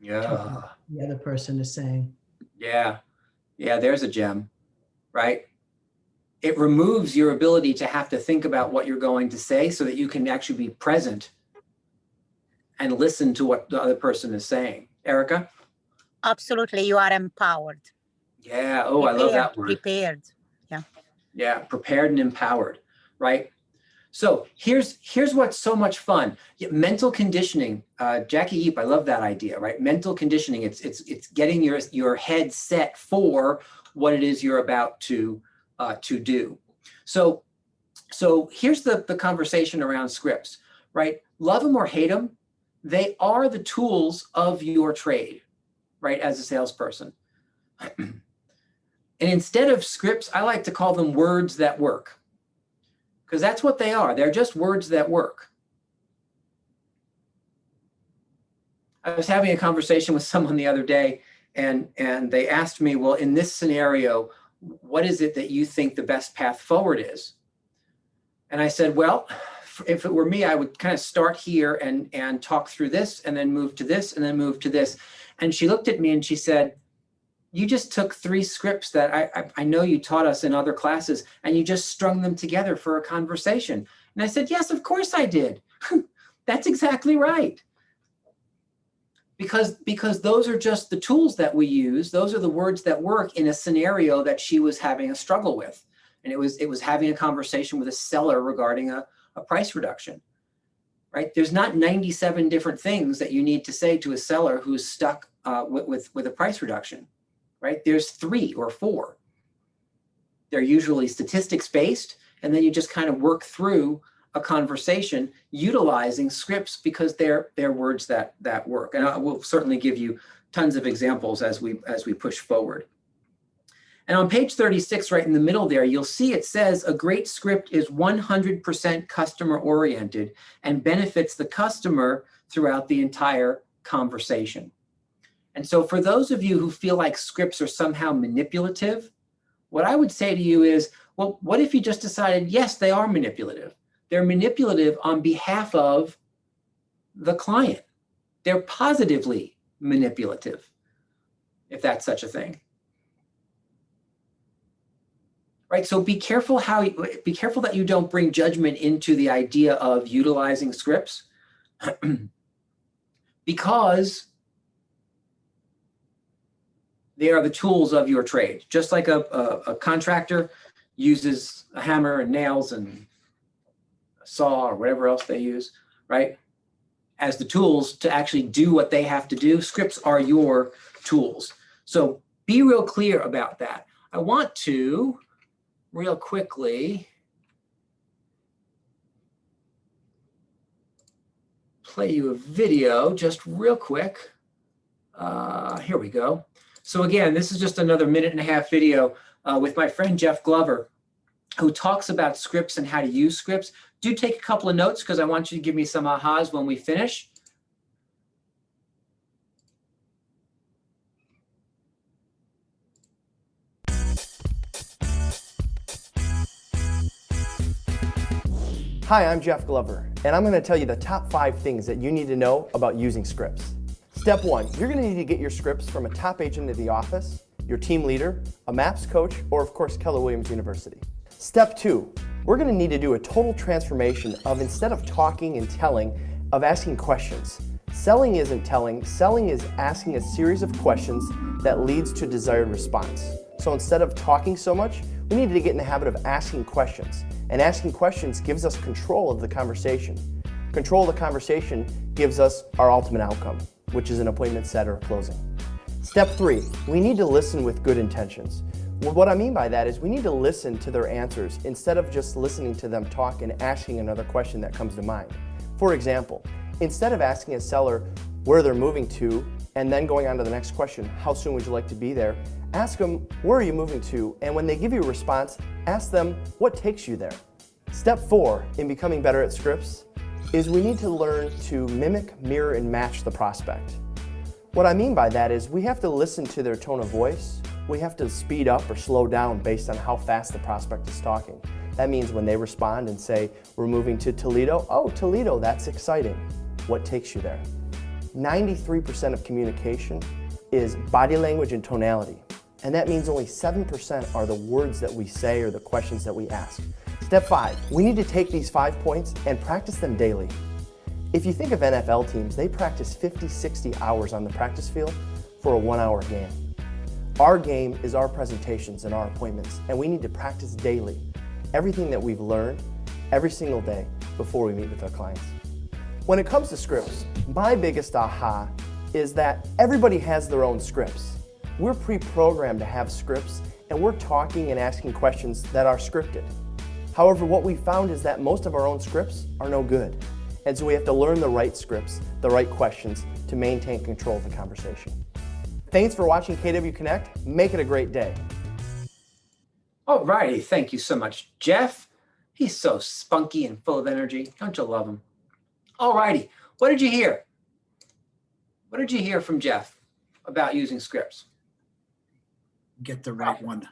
to what the other person is saying. Yeah, there's a gem, right? It removes your ability to have to think about what you're going to say so that you can actually be present and listen to what the other person is saying. Erica? Absolutely, you are empowered. Yeah, oh, I love that word. Prepared. Yeah, prepared and empowered, right? So here's what's so much fun. Mental conditioning, Jackie Eep, I love that idea, right? Mental conditioning, it's getting your head set for what it is you're about to do. So here's the conversation around scripts, right? Love them or hate them, they are the tools of your trade, right? As a salesperson. And instead of scripts, I like to call them words that work, because that's what they are. They're just words that work. I was having a conversation with someone the other day, and they asked me, well, in this scenario, what is it that you think the best path forward is? And I said, well, if it were me, I would kind of start here and talk through this, and then move to this, and then move to this. And she looked at me and she said, you just took 3 scripts that I know you taught us in other classes, and you just strung them together for a conversation. And I said, yes, of course I did. That's exactly right. Because those are just the tools that we use. Those are the words that work in a scenario that she was having a struggle with. And it was having a conversation with a seller regarding a price reduction, right? There's not 97 different things that you need to say to a seller who's stuck with a price reduction. Right? There's 3 or 4. They're usually statistics based, and then you just kind of work through a conversation utilizing scripts because they're words that work. And I will certainly give you tons of examples as we push forward. And on page 36, right in the middle there, you'll see it says a great script is 100% customer oriented and benefits the customer throughout the entire conversation. And so for those of you who feel like scripts are somehow manipulative, what I would say to you is, well, what if you just decided, yes, they are manipulative. They're manipulative on behalf of the client. They're positively manipulative, if that's such a thing. Right, so be careful that you don't bring judgment into the idea of utilizing scripts, because they are the tools of your trade. Just like a contractor uses a hammer and nails and a saw or whatever else they use, right, as the tools to actually do what they have to do, scripts are your tools. So be real clear about that. I want to real quickly play you a video just real quick. Here we go. So again, this is just another 1.5-minute video with my friend Jeff Glover, who talks about scripts and how to use scripts. Do take a couple of notes because I want you to give me some ahas when we finish. Hi, I'm Jeff Glover, and I'm going to tell you the top 5 things that you need to know about using scripts. Step 1, you're going to need to get your scripts from a top agent at the office, your team leader, a MAPS coach, or of course Keller Williams University. Step 2, we're going to need to do a total transformation of, instead of talking and telling, of asking questions. Selling isn't telling, selling is asking a series of questions that leads to desired response. So instead of talking so much, we need to get in the habit of asking questions. And asking questions gives us control of the conversation. Control of the conversation gives us our ultimate outcome, which is an appointment set or a closing. Step 3, we need to listen with good intentions. Well, what I mean by that is we need to listen to their answers instead of just listening to them talk and asking another question that comes to mind. For example, instead of asking a seller where they're moving to and then going on to the next question, how soon would you like to be there? Ask them, where are you moving to? And when they give you a response, ask them, what takes you there? Step 4 in becoming better at scripts is we need to learn to mimic, mirror, and match the prospect. What I mean by that is we have to listen to their tone of voice. We have to speed up or slow down based on how fast the prospect is talking. That means when they respond and say, we're moving to Toledo, oh, Toledo, that's exciting. What takes you there? 93% of communication is body language and tonality. And that means only 7% are the words that we say or the questions that we ask. Step 5, we need to take these 5 points and practice them daily. If you think of NFL teams, they practice 50, 60 hours on the practice field for a 1-hour game. Our game is our presentations and our appointments, and we need to practice daily everything that we've learned every single day before we meet with our clients. When it comes to scripts, my biggest aha is that everybody has their own scripts. We're pre-programmed to have scripts, and we're talking and asking questions that are scripted. However, what we found is that most of our own scripts are no good. And so we have to learn the right scripts, the right questions to maintain control of the conversation. Thanks for watching KW Connect. Make it a great day. All righty, thank you so much, Jeff. He's so spunky and full of energy. Don't you love him? All righty, what did you hear? What did you hear from Jeff about using scripts? Get the right one.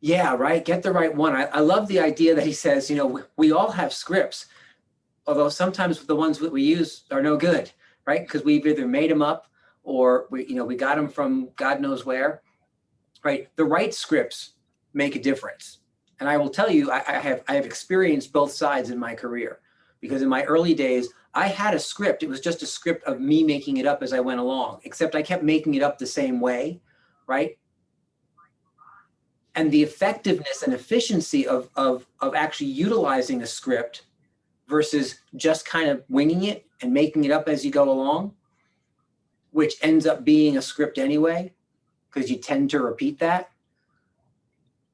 Yeah, right, get the right one. I love the idea that he says, you know, we all have scripts, although sometimes the ones that we use are no good, right? Because we've either made them up or we got them from God knows where, right? The right scripts make a difference. And I will tell you, I have experienced both sides in my career, because in my early days, I had a script. It was just a script of me making it up as I went along, except I kept making it up the same way, right? And the effectiveness and efficiency of actually utilizing a script versus just kind of winging it and making it up as you go along, which ends up being a script anyway, because you tend to repeat that.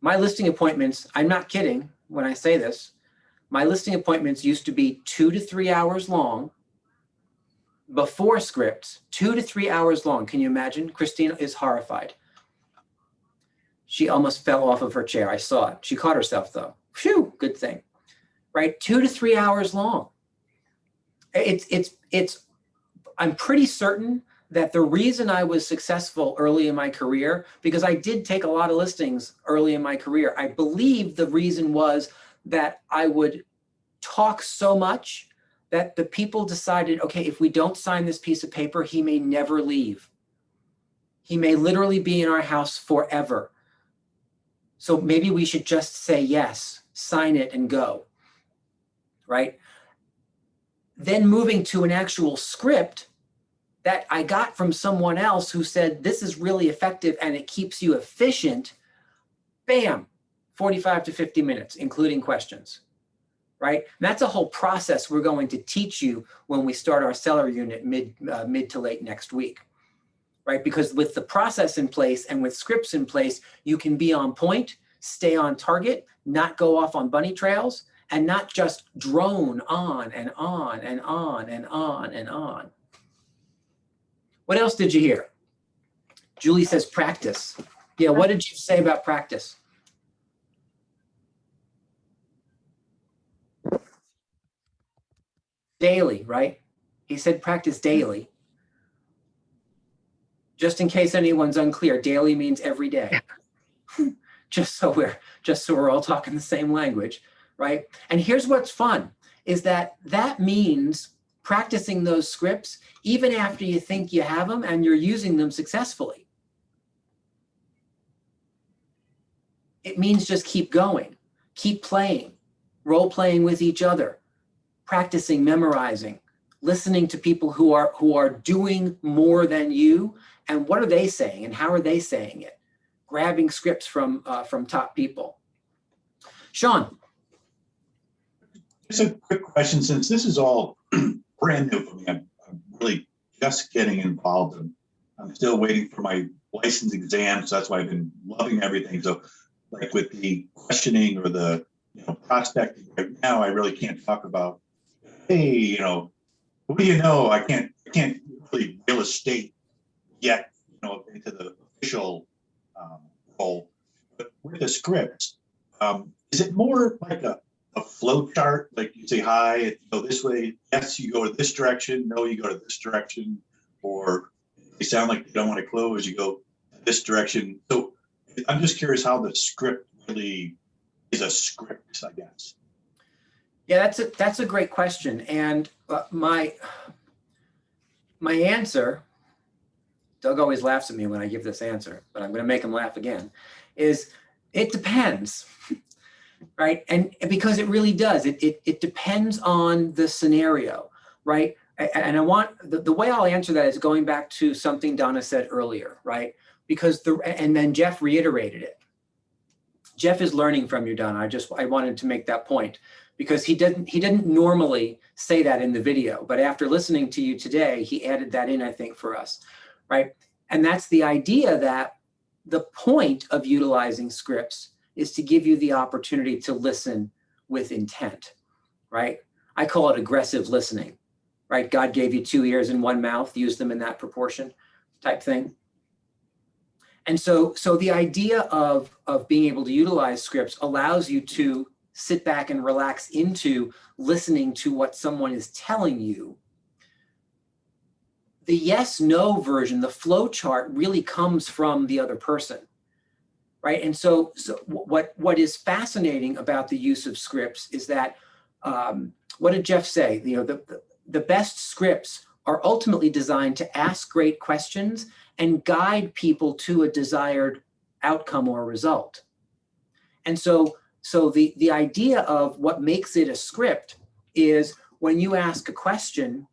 My listing appointments, I'm not kidding when I say this, my listing appointments used to be 2 to 3 hours long before scripts, 2 to 3 hours long. Can you imagine? Christina is horrified. She almost fell off of her chair. I saw it. She caught herself though. Phew, good thing. Right? 2 to 3 hours long. I'm pretty certain that the reason I was successful early in my career, because I did take a lot of listings early in my career, I believe the reason was that I would talk so much that the people decided, okay, if we don't sign this piece of paper, he may never leave. He may literally be in our house forever. So maybe we should just say yes, sign it and go, right? Then moving to an actual script that I got from someone else who said, this is really effective and it keeps you efficient, bam, 45 to 50 minutes, including questions, right? And that's a whole process we're going to teach you when we start our seller unit mid to late next week, right? Because with the process in place and with scripts in place, you can be on point, stay on target, not go off on bunny trails, and not just drone on and on and on and on and on. What else did you hear? Julie says practice. Yeah, what did you say about practice? Daily, right? He said practice daily. Just in case anyone's unclear, daily means every day. just so we're all talking the same language, right? And here's what's fun, is that means practicing those scripts even after you think you have them and you're using them successfully. It means just keep going, keep playing, role playing with each other, practicing, memorizing, listening to people who are doing more than you, and what are they saying and how are they saying it? Grabbing scripts from top people. Sean. Just a quick question, since this is all brand new for me. I'm really just getting involved. I'm still waiting for my license exam, so that's why I've been loving everything. So, like with the questioning or the prospecting right now, I really can't talk about, hey, who do you know? I can't really real estate yet, into the official role. But with the scripts, is it more like a flow chart? Like you say, hi, you go this way. Yes, you go to this direction. No, you go to this direction. Or they sound like they don't want to close. You go this direction. So I'm just curious how the script really is a script, I guess. Yeah, that's a great question. And my answer, Doug always laughs at me when I give this answer, but I'm going to make him laugh again, is it depends, right? And because it really does, it depends on the scenario, right? And I want, the way I'll answer that is going back to something Donna said earlier, right? Because and then Jeff reiterated it. Jeff is learning from you, Donna. I wanted to make that point because he didn't normally say that in the video, but after listening to you today, he added that in, I think, for us, right? And that's the idea that the point of utilizing scripts is to give you the opportunity to listen with intent, right? I call it aggressive listening, right? God gave you 2 ears and 1 mouth, use them in that proportion type thing. And so the idea of being able to utilize scripts allows you to sit back and relax into listening to what someone is telling you. The yes/no version, the flow chart, really comes from the other person, right? And so what is fascinating about the use of scripts is that, what did Jeff say? The best scripts are ultimately designed to ask great questions and guide people to a desired outcome or result. And so the idea of what makes it a script is when you ask a question,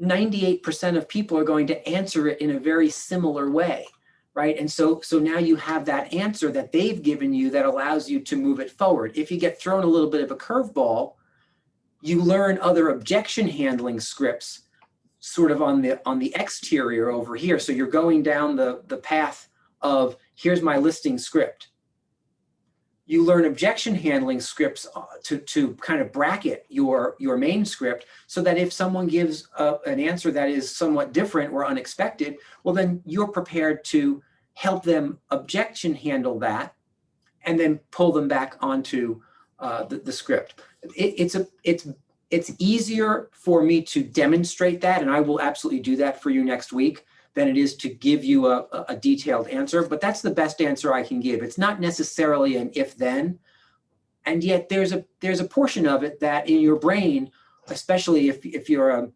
98% of people are going to answer it in a very similar way, right? And so now you have that answer that they've given you that allows you to move it forward. If you get thrown a little bit of a curveball, you learn other objection handling scripts sort of on the exterior over here. So you're going down the path of, here's my listing script. You learn objection handling scripts to kind of bracket your main script so that if someone gives an answer that is somewhat different or unexpected, well, then you're prepared to help them objection handle that and then pull them back onto the script. It's it's easier for me to demonstrate that, and I will absolutely do that for you next week, than it is to give you a detailed answer. But that's the best answer I can give. It's not necessarily an if then, and yet there's a portion of it that in your brain, especially if you're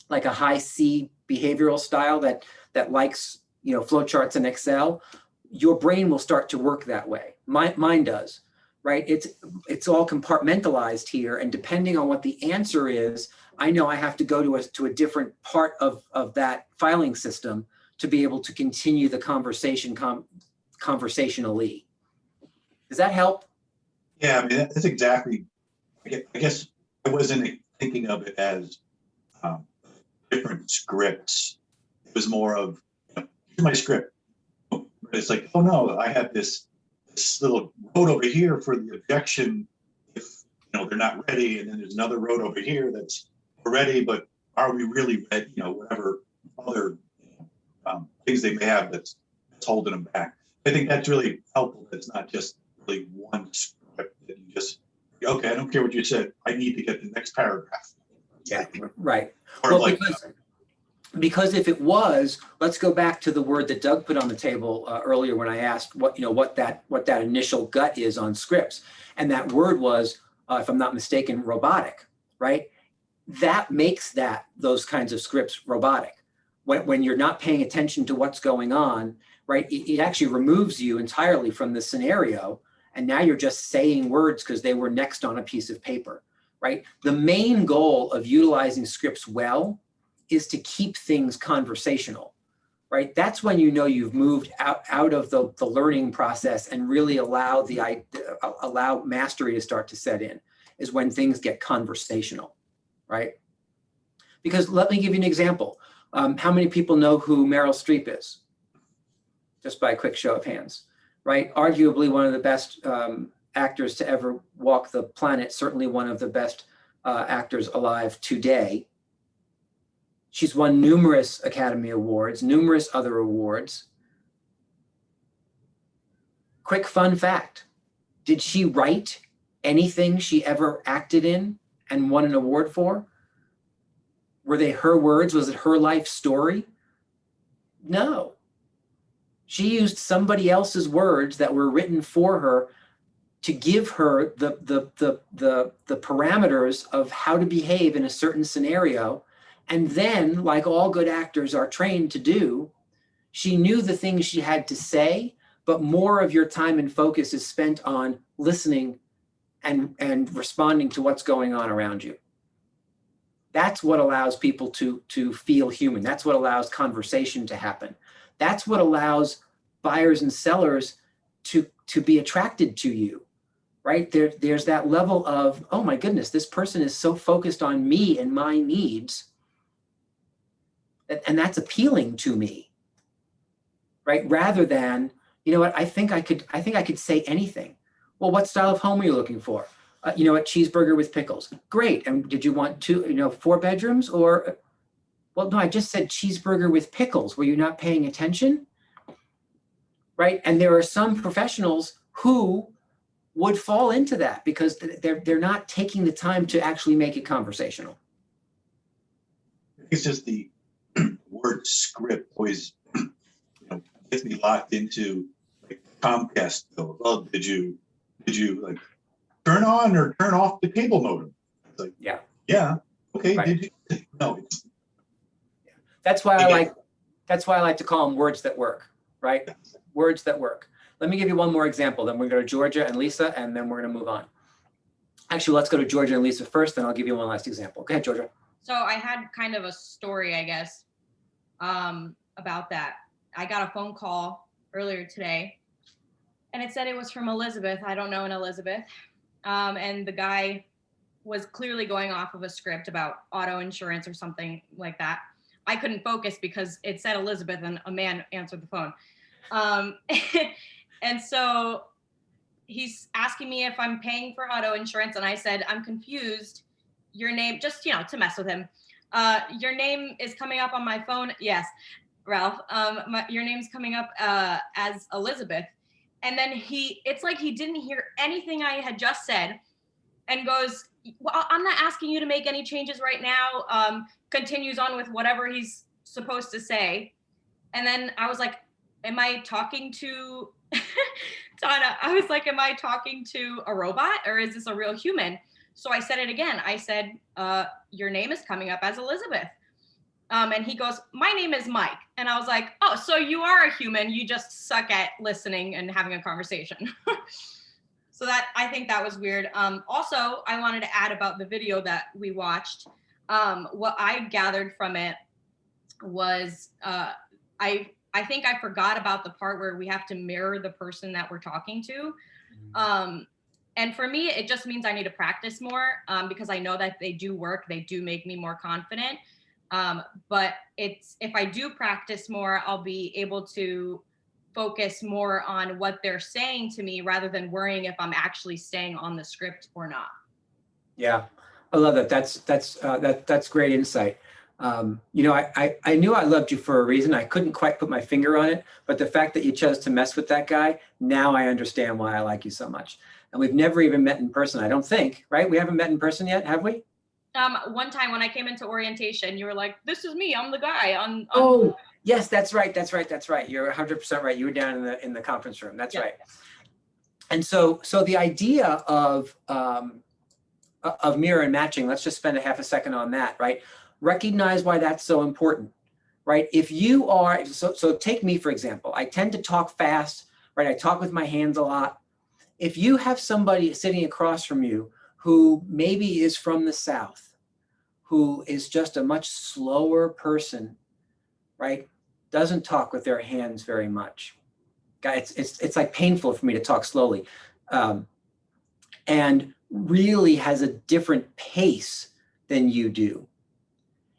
like a high C behavioral style that likes, you know, flowcharts in Excel, your brain will start to work that way. Mine does. Right? It's all compartmentalized here. And depending on what the answer is, I know I have to go to a different part of that filing system to be able to continue the conversation conversationally. Does that help? Yeah, I mean, that's exactly, I guess I wasn't thinking of it as different scripts. It was more of, you know, here's my script. It's like, oh no, I have this little road over here for the objection if, you know, they're not ready, and then there's another road over here that's ready, but are we really ready? You know, whatever other things they may have that's holding them back. I think that's really helpful. It's not just really one script that you just, okay, I don't care what you said, I need to get the next paragraph. Yeah, right. Or Well, like, because if it was, let's go back to the word that Doug put on the table earlier when I asked what that initial gut is on scripts, and that word was, if I'm not mistaken, robotic, right? That makes those kinds of scripts robotic. When you're not paying attention to what's going on, right? It actually removes you entirely from the scenario, and now you're just saying words because they were next on a piece of paper, right? The main goal of utilizing scripts well is to keep things conversational, right? That's when you know you've moved out of the learning process and really allow mastery to start to set in, is when things get conversational, right? Because let me give you an example. How many people know who Meryl Streep is? Just by a quick show of hands, right? Arguably one of the best actors to ever walk the planet, certainly one of the best actors alive today. She's won numerous Academy Awards, numerous other awards. Quick fun fact, did she write anything she ever acted in and won an award for? Were they her words? Was it her life story? No. She used somebody else's words that were written for her to give her the parameters of how to behave in a certain scenario. And then, like all good actors are trained to do, she knew the things she had to say, but more of your time and focus is spent on listening and responding to what's going on around you. That's what allows people to feel human. That's what allows conversation to happen. That's what allows buyers and sellers to be attracted to you, right? There's that level of, oh my goodness, this person is so focused on me and my needs, and that's appealing to me, right? Rather than, you know what, I think I could say anything. Well, what style of home are you looking for? You know, a cheeseburger with pickles. Great. And did you want 4 bedrooms, or, well, no, I just said cheeseburger with pickles. Were you not paying attention? Right. And there are some professionals who would fall into that because they're not taking the time to actually make it conversational. it's just the word script always, gets me locked into like Comcast bill. Oh, did you like turn on or turn off the cable modem? It's like, yeah, okay. Right. Did you? No. That's why I like to call them words that work, right? Words that work. Let me give you one more example. Then we're going to Georgia and Lisa, and then we're going to move on. Actually, let's go to Georgia and Lisa first, then I'll give you one last example. Go ahead, Georgia. So I had kind of a story, I guess, about that. I got a phone call earlier today, and it said it was from Elizabeth. I don't know an Elizabeth. And the guy was clearly going off of a script about auto insurance or something like that. I couldn't focus because it said Elizabeth and a man answered the phone. And so he's asking me if I'm paying for auto insurance. And I said, I'm confused. Your name, just, to mess with him. Your name is coming up on my phone. Yes, Ralph, your name's coming up as Elizabeth. And then it's like he didn't hear anything I had just said. and goes, well, I'm not asking you to make any changes right now. Continues on with whatever he's supposed to say. And then I was like, am I talking to Tana? I was like, am I talking to a robot or is this a real human? So I said it again. I said, your name is coming up as Elizabeth. And he goes, my name is Mike. And I was like, oh, so you are a human. You just suck at listening and having a conversation. So that, I think that was weird. Also, I wanted to add about the video that we watched. What I gathered from it was, I think I forgot about the part where we have to mirror the person that we're talking to. And for me, it just means I need to practice more because I know that they do work. They do make me more confident. But if I do practice more, I'll be able to focus more on what they're saying to me rather than worrying if I'm actually staying on the script or not. Yeah, I love that. That's great insight. You know, I knew I loved you for a reason. I couldn't quite put my finger on it, but the fact that you chose to mess with that guy, now I understand why I like you so much. And we've never even met in person, I don't think, right? We haven't met in person yet, have we? One time when I came into orientation, you were like, this is me, I'm the guy on Oh, yes, that's right. You're 100% right. You were down in the conference room. That's right. And so the idea of mirror and matching, let's just spend a half a second on that, right? Recognize why that's so important, right? If you are, so take me, for example, I tend to talk fast, right? I talk with my hands a lot. If you have somebody sitting across from you who maybe is from the South, who is just a much slower person, right? Doesn't talk with their hands very much. Guys, it's like painful for me to talk slowly. And really has a different pace than you do.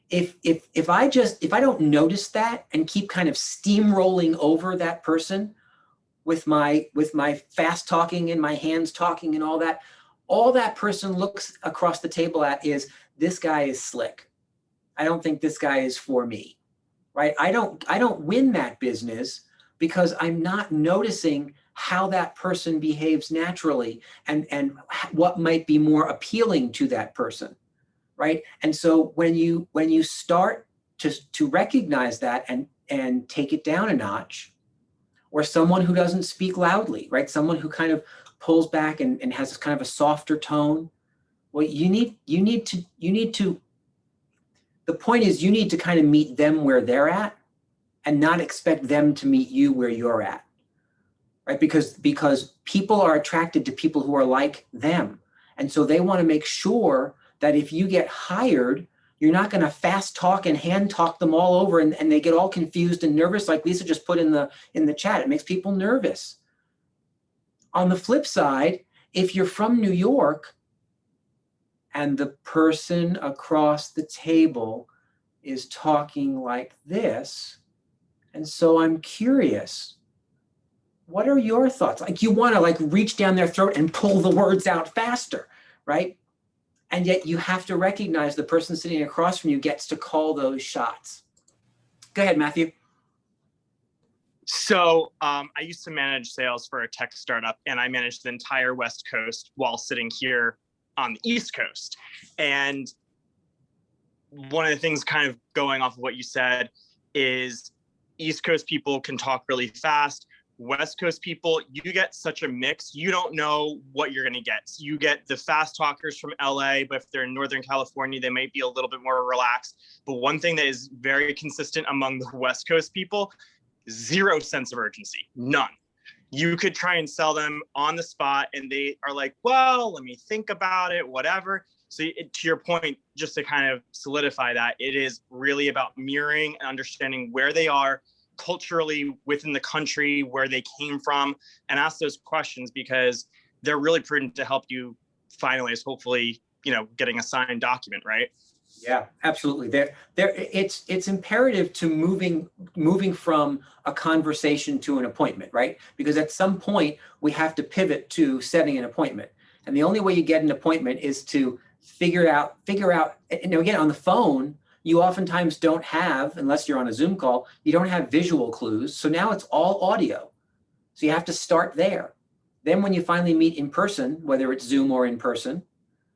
If I don't notice that and keep kind of steamrolling over that person with my fast talking and my hands talking and all that person looks across the table at is, this guy is slick. I don't think this guy is for me, right? I don't win that business because I'm not noticing how that person behaves naturally and what might be more appealing to that person, right? And so when you start to recognize that and take it down a notch, or someone who doesn't speak loudly, right? Someone who kind of pulls back and has kind of a softer tone. Well, you need to, the point is you need to kind of meet them where they're at and not expect them to meet you where you're at, right? Because people are attracted to people who are like them. And so they want to make sure that if you get hired, you're not going to fast talk and hand talk them all over and they get all confused and nervous, like Lisa just put in the chat. It makes people nervous. On the flip side, if you're from New York and the person across the table is talking like this, and so I'm curious, what are your thoughts? Like, you want to like reach down their throat and pull the words out faster, right? And yet you have to recognize the person sitting across from you gets to call those shots. Go ahead, Matthew. So I used to manage sales for a tech startup, and I managed the entire West Coast while sitting here on the East Coast. And one of the things kind of going off of what you said is East Coast people can talk really fast. West Coast people, you get such a mix. You don't know what you're going to get. So you get the fast talkers from LA, but if they're in Northern California, they might be a little bit more relaxed. But one thing that is very consistent among the West Coast people, zero sense of urgency, none. You could try and sell them on the spot and they are like, well, let me think about it, whatever. So to your point, just to kind of solidify that, it is really about mirroring and understanding where they are culturally within the country, where they came from, and ask those questions because they're really prudent to help you finalize, hopefully, getting a signed document, right? Yeah, absolutely. It's imperative to moving from a conversation to an appointment, right? Because at some point we have to pivot to setting an appointment. And the only way you get an appointment is to figure out, again, on the phone, you oftentimes don't have, unless you're on a Zoom call, you don't have visual clues. So now it's all audio. So you have to start there. Then when you finally meet in person, whether it's Zoom or in person,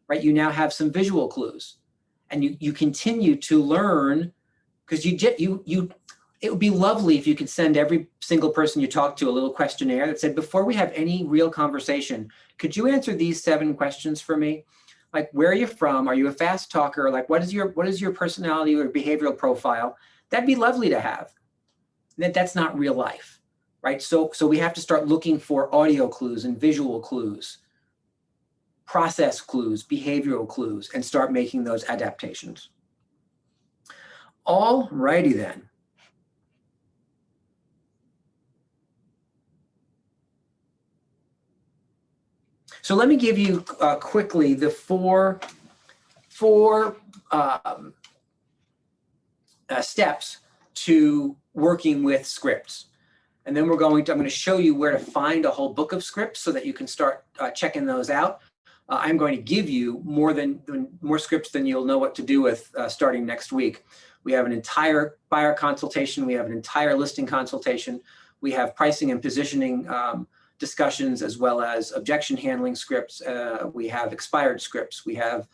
right? You now have some visual clues, and you continue to learn, because it would be lovely if you could send every single person you talk to a little questionnaire that said, before we have any real conversation, could you answer these 7 questions for me? Like, where are you from? Are you a fast talker? Like, what is your personality or behavioral profile? That'd be lovely to have. That's not real life, right? So we have to start looking for audio clues and visual clues, process clues, behavioral clues, and start making those adaptations. All righty then. So let me give you quickly the four steps to working with scripts. And then I'm going to show you where to find a whole book of scripts so that you can start checking those out. I'm going to give you more scripts than you'll know what to do with starting next week. We have an entire buyer consultation. We have an entire listing consultation. We have pricing and positioning discussions, as well as objection handling scripts. We have expired scripts. We have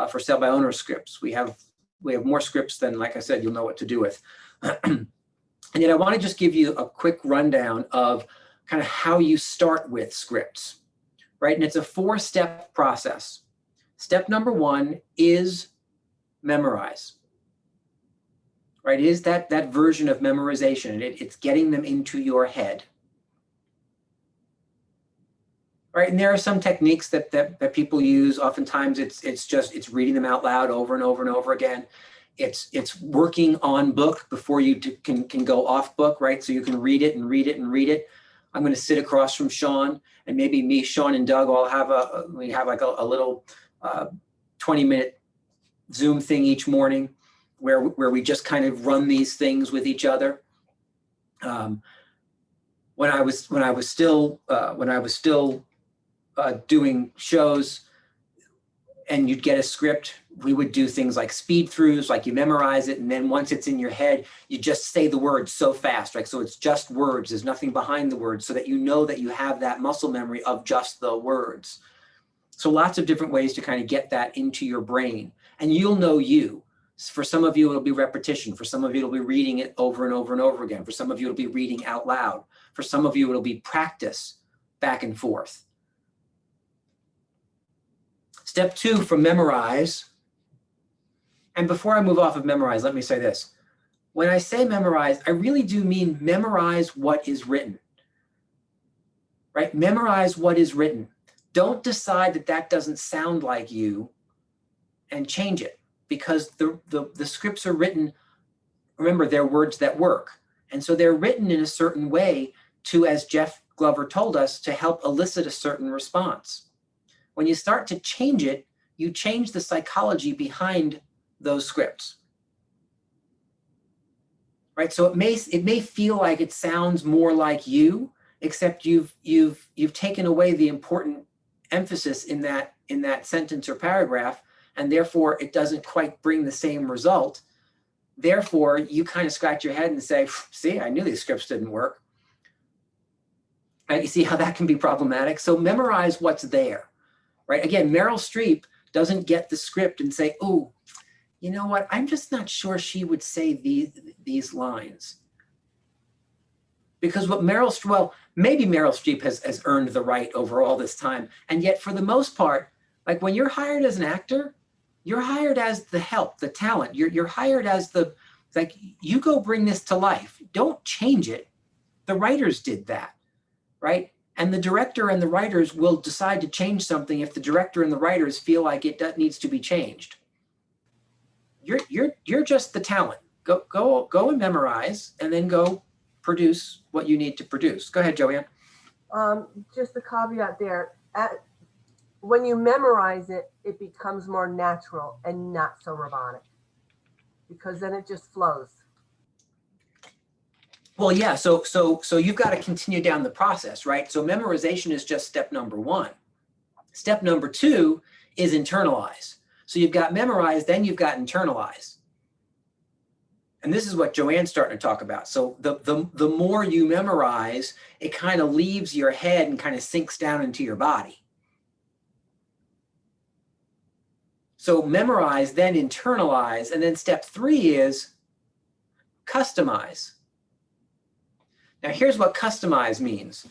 for sale by owner scripts. We have more scripts than, like I said, you'll know what to do with. And yet I want to just give you a quick rundown of kind of how you start with scripts, right? And it's a 4-step process. Step number 1 is memorize, right? It is that version of memorization. It's getting them into your head. Right, and there are some techniques that people use. Oftentimes, it's reading them out loud over and over and over again. It's working on book before you can go off book, right? So you can read it and read it and read it. I'm going to sit across from Sean, and maybe me, Sean, and Doug all have like a little 20-minute Zoom thing each morning, where we just kind of run these things with each other. When I was still doing shows, and you'd get a script, we would do things like speed throughs, like you memorize it, and then once it's in your head, you just say the words so fast, right? So it's just words, there's nothing behind the words, so that you know that you have that muscle memory of just the words. So lots of different ways to kind of get that into your brain, and you'll know you. For some of you, it'll be repetition. For some of you, it'll be reading it over and over and over again. For some of you, it'll be reading out loud. For some of you, it'll be practice back and forth. Step 2 for memorize. And before I move off of memorize, let me say this. When I say memorize, I really do mean memorize what is written, right? Memorize what is written. Don't decide that doesn't sound like you and change it, because the scripts are written, remember, they're words that work. And so they're written in a certain way to, as Jeff Glover told us, to help elicit a certain response. When you start to change it, you change the psychology behind those scripts, right? So it may feel like it sounds more like you, except you've taken away the important emphasis in that sentence or paragraph, and therefore it doesn't quite bring the same result. Therefore, you kind of scratch your head and say, "See, I knew these scripts didn't work." Right? You see how that can be problematic? So memorize what's there. Right? Again, Meryl Streep doesn't get the script and say, "Oh, you know what? I'm just not sure she would say these lines." Because maybe Meryl Streep has earned the right over all this time. And yet, for the most part, like when you're hired as an actor, you're hired as the help, the talent. You're hired as you go bring this to life. Don't change it. The writers did that, right? And the director and the writers will decide to change something if the director and the writers feel like it needs to be changed. You're just the talent. Go and memorize, and then go produce what you need to produce. Go ahead, Joanne. Just a caveat there. When you memorize it, it becomes more natural and not so robotic, because then it just flows. Well, yeah, so you've got to continue down the process, right? So memorization is just step number 1. Step number 2 is internalize. So you've got memorize, then you've got internalize. And this is what Joanne's starting to talk about. So the more you memorize, it kind of leaves your head and kind of sinks down into your body. So memorize, then internalize, and then step 3 is customize. Now here's what customize means.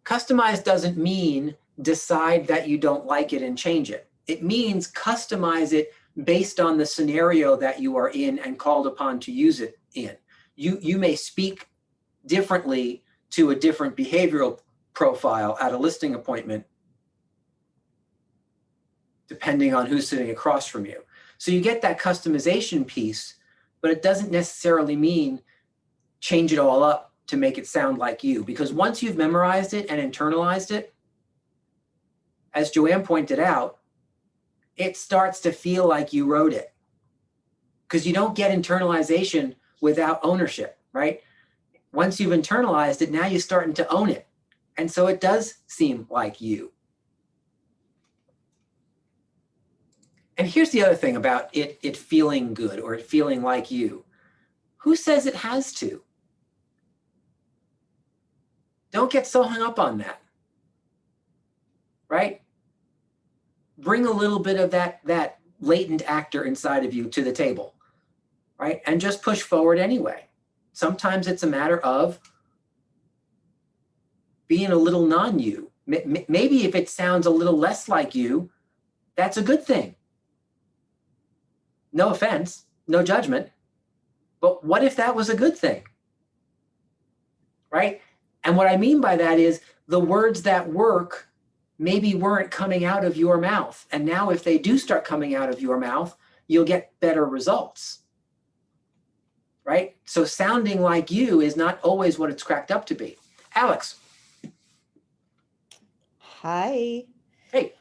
Customize doesn't mean decide that you don't like it and change it. It means customize it based on the scenario that you are in and called upon to use it in. You may speak differently to a different behavioral profile at a listing appointment, depending on who's sitting across from you. So you get that customization piece, but it doesn't necessarily mean change it all up to make it sound like you. Because once you've memorized it and internalized it, as Joanne pointed out, it starts to feel like you wrote it. Because you don't get internalization without ownership, right? Once you've internalized it, now you're starting to own it. And so it does seem like you. And here's the other thing about it feeling good or it feeling like you. Who says it has to? Don't get so hung up on that, right? Bring a little bit of that latent actor inside of you to the table, right? And just push forward anyway. Sometimes it's a matter of being a little non-you. Maybe if it sounds a little less like you, that's a good thing. No offense, no judgment. But what if that was a good thing? Right? And what I mean by that is the words that work maybe weren't coming out of your mouth. And now if they do start coming out of your mouth, you'll get better results. Right? So sounding like you is not always what it's cracked up to be. Alex. Hi. Hey.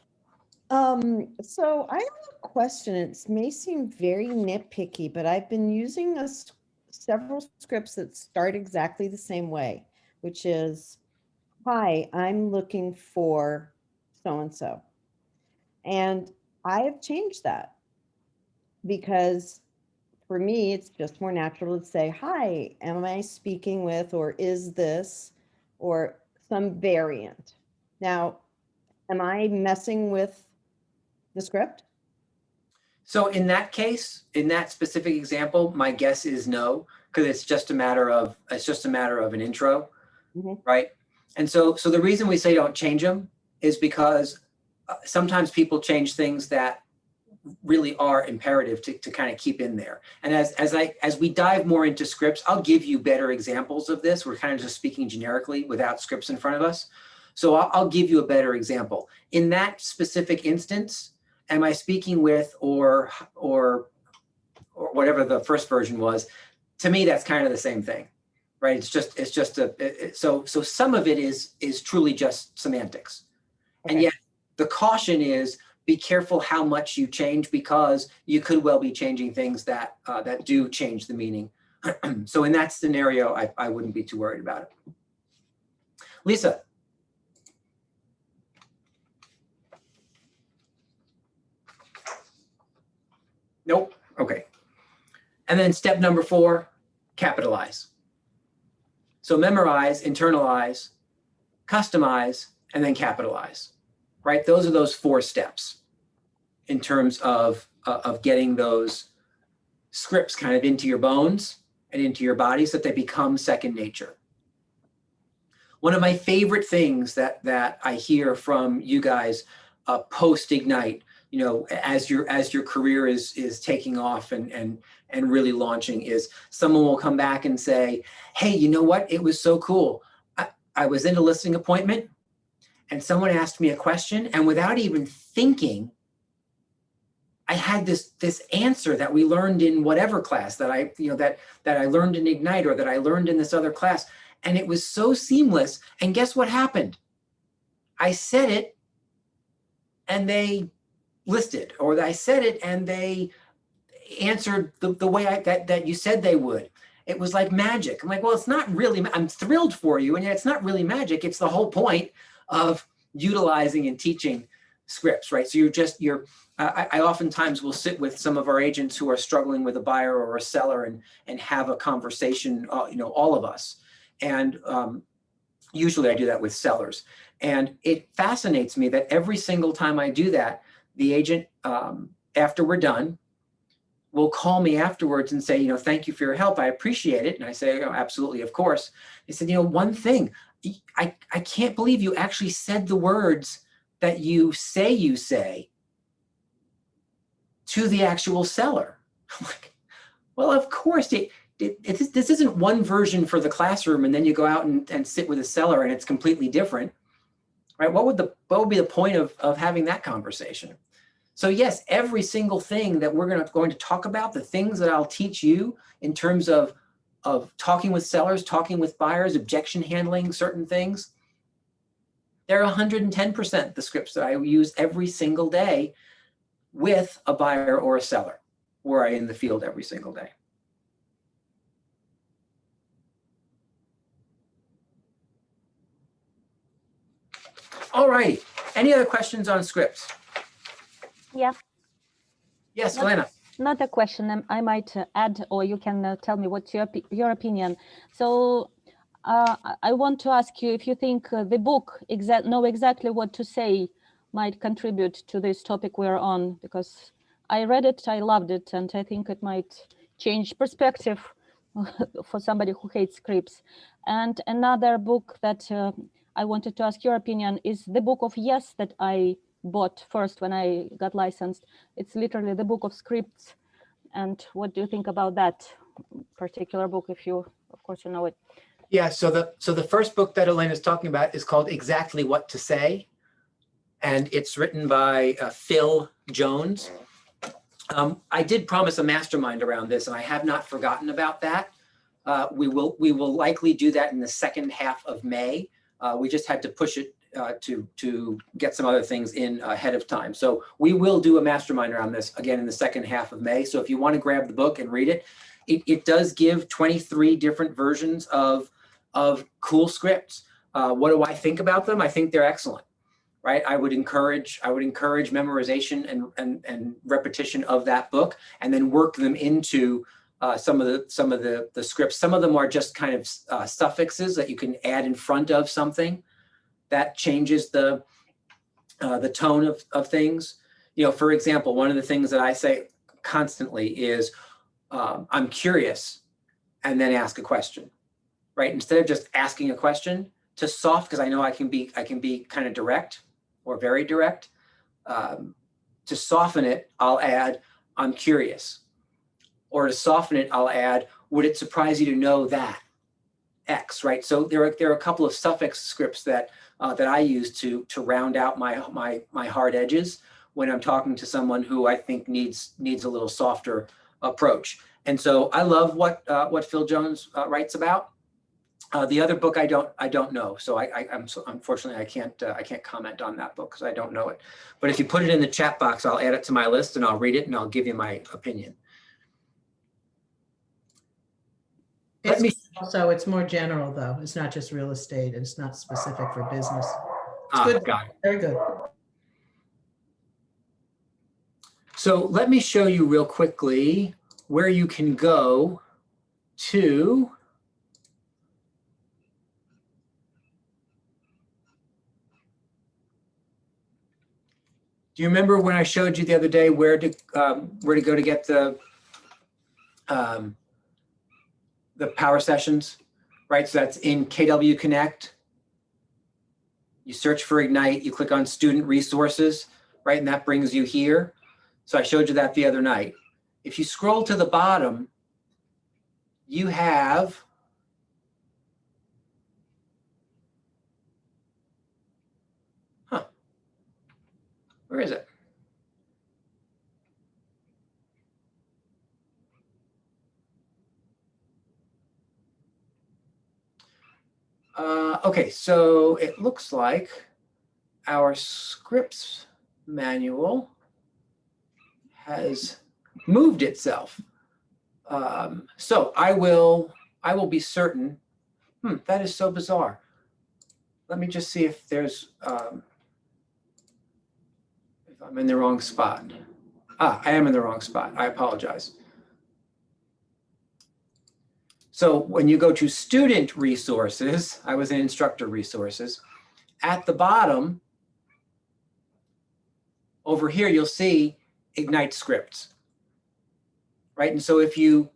So I have a question. It may seem very nitpicky, but I've been using several scripts that start exactly the same way, which is, hi, I'm looking for so-and-so. And I have changed that because for me, it's just more natural to say, hi, am I speaking with, or is this, or some variant. Now, am I messing with the script? So in that case, in that specific example, my guess is no, because it's just a matter of an intro, right? And so the reason we say don't change them is because sometimes people change things that really are imperative to kind of keep in there. And as we dive more into scripts, I'll give you better examples of this. We're kind of just speaking generically without scripts in front of us. So I'll give you a better example. In that specific instance, am I speaking with or whatever the first version was? To me, that's kind of the same thing, right? So some of it is truly just semantics. Okay. And yet the caution is be careful how much you change, because you could well be changing things that do change the meaning. So in that scenario, I wouldn't be too worried about it. Lisa. Nope. Okay. And then step number 4, capitalize. So memorize, internalize, customize, and then capitalize, right? Those are those 4 steps in terms of getting those scripts kind of into your bones and into your body so that they become second nature. One of my favorite things that I hear from you guys post Ignite, you know, as your career is taking off and really launching, is someone will come back and say, hey, you know what? It was so cool. I was in a listing appointment and someone asked me a question, and without even thinking, I had this answer that we learned in whatever class that I learned in Ignite, or that I learned in this other class. And it was so seamless. And guess what happened? I said it and they listed, or I said it and they answered the way that you said they would. It was like magic. I'm like, well, it's not really, I'm thrilled for you. And yet it's not really magic. It's the whole point of utilizing and teaching scripts, right? So I oftentimes will sit with some of our agents who are struggling with a buyer or a seller and have a conversation, all of us. And usually I do that with sellers. And it fascinates me that every single time I do that, the agent after we're done, will call me afterwards and say, thank you for your help. I appreciate it. And I say, oh, absolutely, of course. They said, one thing, I can't believe you actually said the words that you say to the actual seller. I'm like, well, of course, this isn't one version for the classroom and then you go out and sit with a seller and it's completely different, right? What would be the point of having that conversation? So yes, every single thing that we're going to talk about, the things that I'll teach you in terms of talking with sellers, talking with buyers, objection handling, certain things, they're 110% the scripts that I use every single day with a buyer or a seller, were I in the field every single day. All right, any other questions on scripts? Yeah. Yes, Elena. Not a question. I might add, or you can tell me what's your opinion. So I want to ask you if you think the book know exactly what to say might contribute to this topic we're on, because I read it, I loved it, and I think it might change perspective for somebody who hates scripts. And another book that I wanted to ask your opinion is the book of Yes that I bought first when I got licensed. It's literally the book of scripts. And what do you think about that particular book, if you, of course, you know it? Yeah, so the first book that Elena is talking about is called Exactly What to Say, and it's written by Phil Jones. I did promise a mastermind around this, and I have not forgotten about that. We will likely do that in the second half of May. We just had to push it to get some other things in ahead of time. So we will do a mastermind around this again in the second half of May. So if you want to grab the book and read it, it does give 23 different versions of cool scripts. What do I think about them? I think they're excellent, right? I would encourage memorization and repetition of that book, and then work them into some of the scripts. Some of them are just kind of suffixes that you can add in front of something that changes the tone of things. For example, one of the things that I say constantly is, I'm curious, and then ask a question, right? Instead of just asking a question, to soft, because I know I can be kind of direct or very direct. To soften it, I'll add, I'm curious. Or to soften it, I'll add, would it surprise you to know that X, right? So there are a couple of suffix scripts that I use to round out my hard edges when I'm talking to someone who I think needs a little softer approach. And so I love what Phil Jones writes about. The other book I don't know, so unfortunately I can't comment on that book because I don't know it. But if you put it in the chat box, I'll add it to my list and I'll read it and I'll give you my opinion. Also, it's more general though. It's not just real estate. It's not specific for business. It's good. Got it. Very good. So let me show you real quickly where you can go to do you remember when I showed you the other day where to go to get the power sessions, right? So that's in KW Connect. You search for Ignite, you click on student resources, right? And that brings you here. So I showed you that the other night. If you scroll to the bottom, you have where is it? Okay, so it looks like our scripts manual has moved itself. So I will be certain. That is so bizarre. Let me just see if there's if I'm in the wrong spot. I am in the wrong spot. I apologize. So when you go to student resources, I was in instructor resources. At the bottom, over here, you'll see Ignite scripts, right? And so if you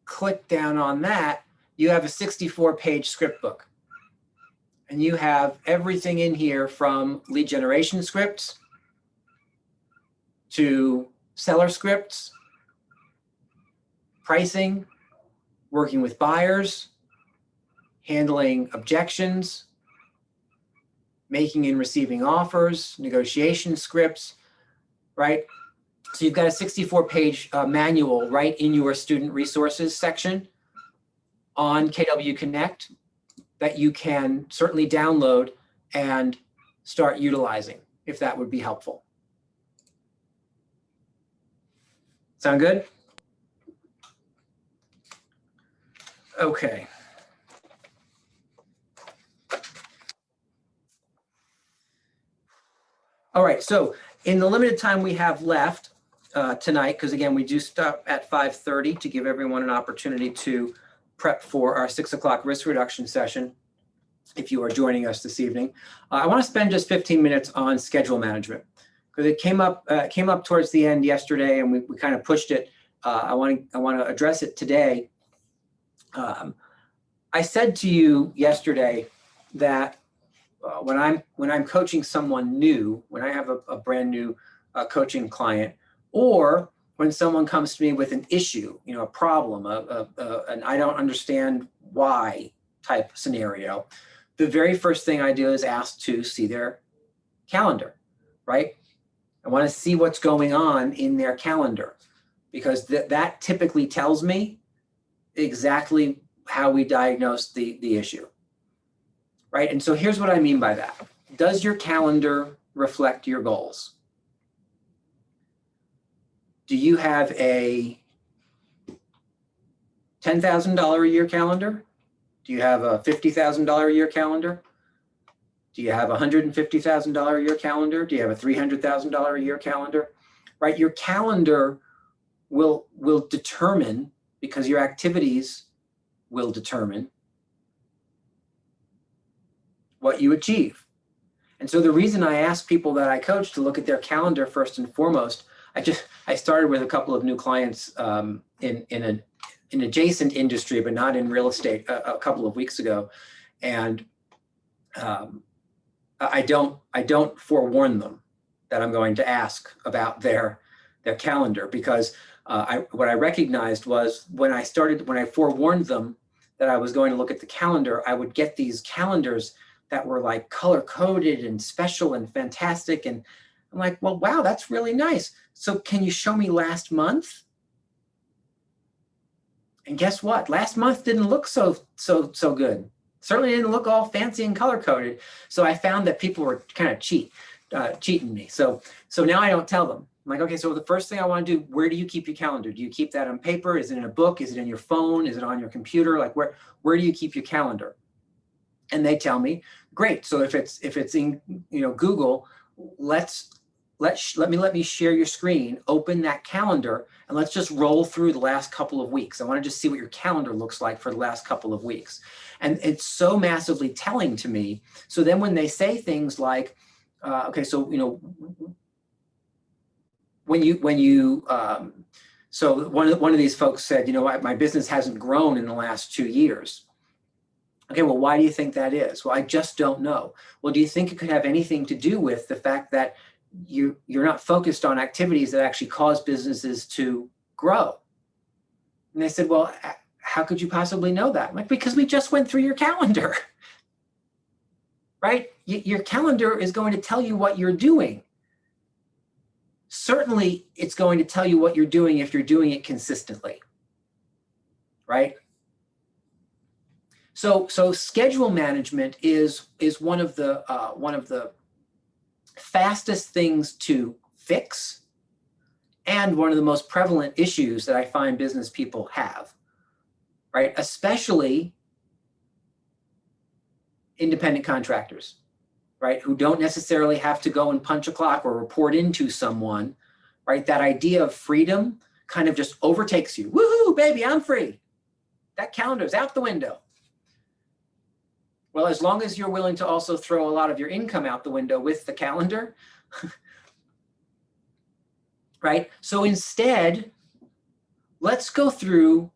click down on that, you have a 64-page script book. And you have everything in here from lead generation scripts to seller scripts, pricing, working with buyers, handling objections, making and receiving offers, negotiation scripts, right? So you've got a 64-page manual right in your student resources section on KW Connect that you can certainly download and start utilizing if that would be helpful. Sound good? Okay. All right, so in the limited time we have left tonight, because again, we do stop at 5:30 to give everyone an opportunity to prep for our 6 o'clock risk reduction session, if you are joining us this evening. I want to spend just 15 minutes on schedule management, because it came up towards the end yesterday, and we kind of pushed it. I want to address it today. I said to you yesterday that when I'm coaching someone new, when I have a brand new coaching client, or when someone comes to me with an issue, a problem, an I don't understand why type scenario, the very first thing I do is ask to see their calendar, right? I want to see what's going on in their calendar, because that typically tells me exactly how we diagnose the issue, right? And so here's what I mean by that. Does your calendar reflect your goals? Do you have a $10,000 a year calendar? Do you have a $50,000 a year calendar? Do you have a $150,000 a year calendar? Do you have a $300,000 a year calendar? Right, your calendar will determine, because your activities will determine what you achieve. And so the reason I ask people that I coach to look at their calendar first and foremost, I started with a couple of new clients in an adjacent industry, but not in real estate, a couple of weeks ago, and I don't forewarn them that I'm going to ask about their calendar, because what I recognized was when I forewarned them that I was going to look at the calendar, I would get these calendars that were like color coded and special and fantastic, and I'm like, well, wow, that's really nice. So can you show me last month? And guess what? Last month didn't look so good. Certainly didn't look all fancy and color coded. So I found that people were kind of cheating me. So now I don't tell them. I'm like, okay, so the first thing I want to do, where do you keep your calendar? Do you keep that on paper? Is it in a book? Is it in your phone? Is it on your computer? Like where do you keep your calendar? And they tell me, great. So if it's in Google, let me share your screen, open that calendar, and let's just roll through the last couple of weeks. I want to just see what your calendar looks like for the last couple of weeks. And it's so massively telling to me. So then when they say things like, okay, so, so one of these folks said, my business hasn't grown in the last 2 years. Okay, well, why do you think that is? Well, I just don't know. Well, do you think it could have anything to do with the fact that you're not focused on activities that actually cause businesses to grow? And they said, well, how could you possibly know that? I'm like, because we just went through your calendar, right? Your calendar is going to tell you what you're doing. Certainly, it's going to tell you what you're doing if you're doing it consistently, right? So schedule management is one of the fastest things to fix, and one of the most prevalent issues that I find business people have, right? Especially independent contractors, right? Who don't necessarily have to go and punch a clock or report into someone, right? That idea of freedom kind of just overtakes you. Woohoo, baby, I'm free. That calendar's out the window. Well, as long as you're willing to also throw a lot of your income out the window with the calendar, right? So instead, let's go through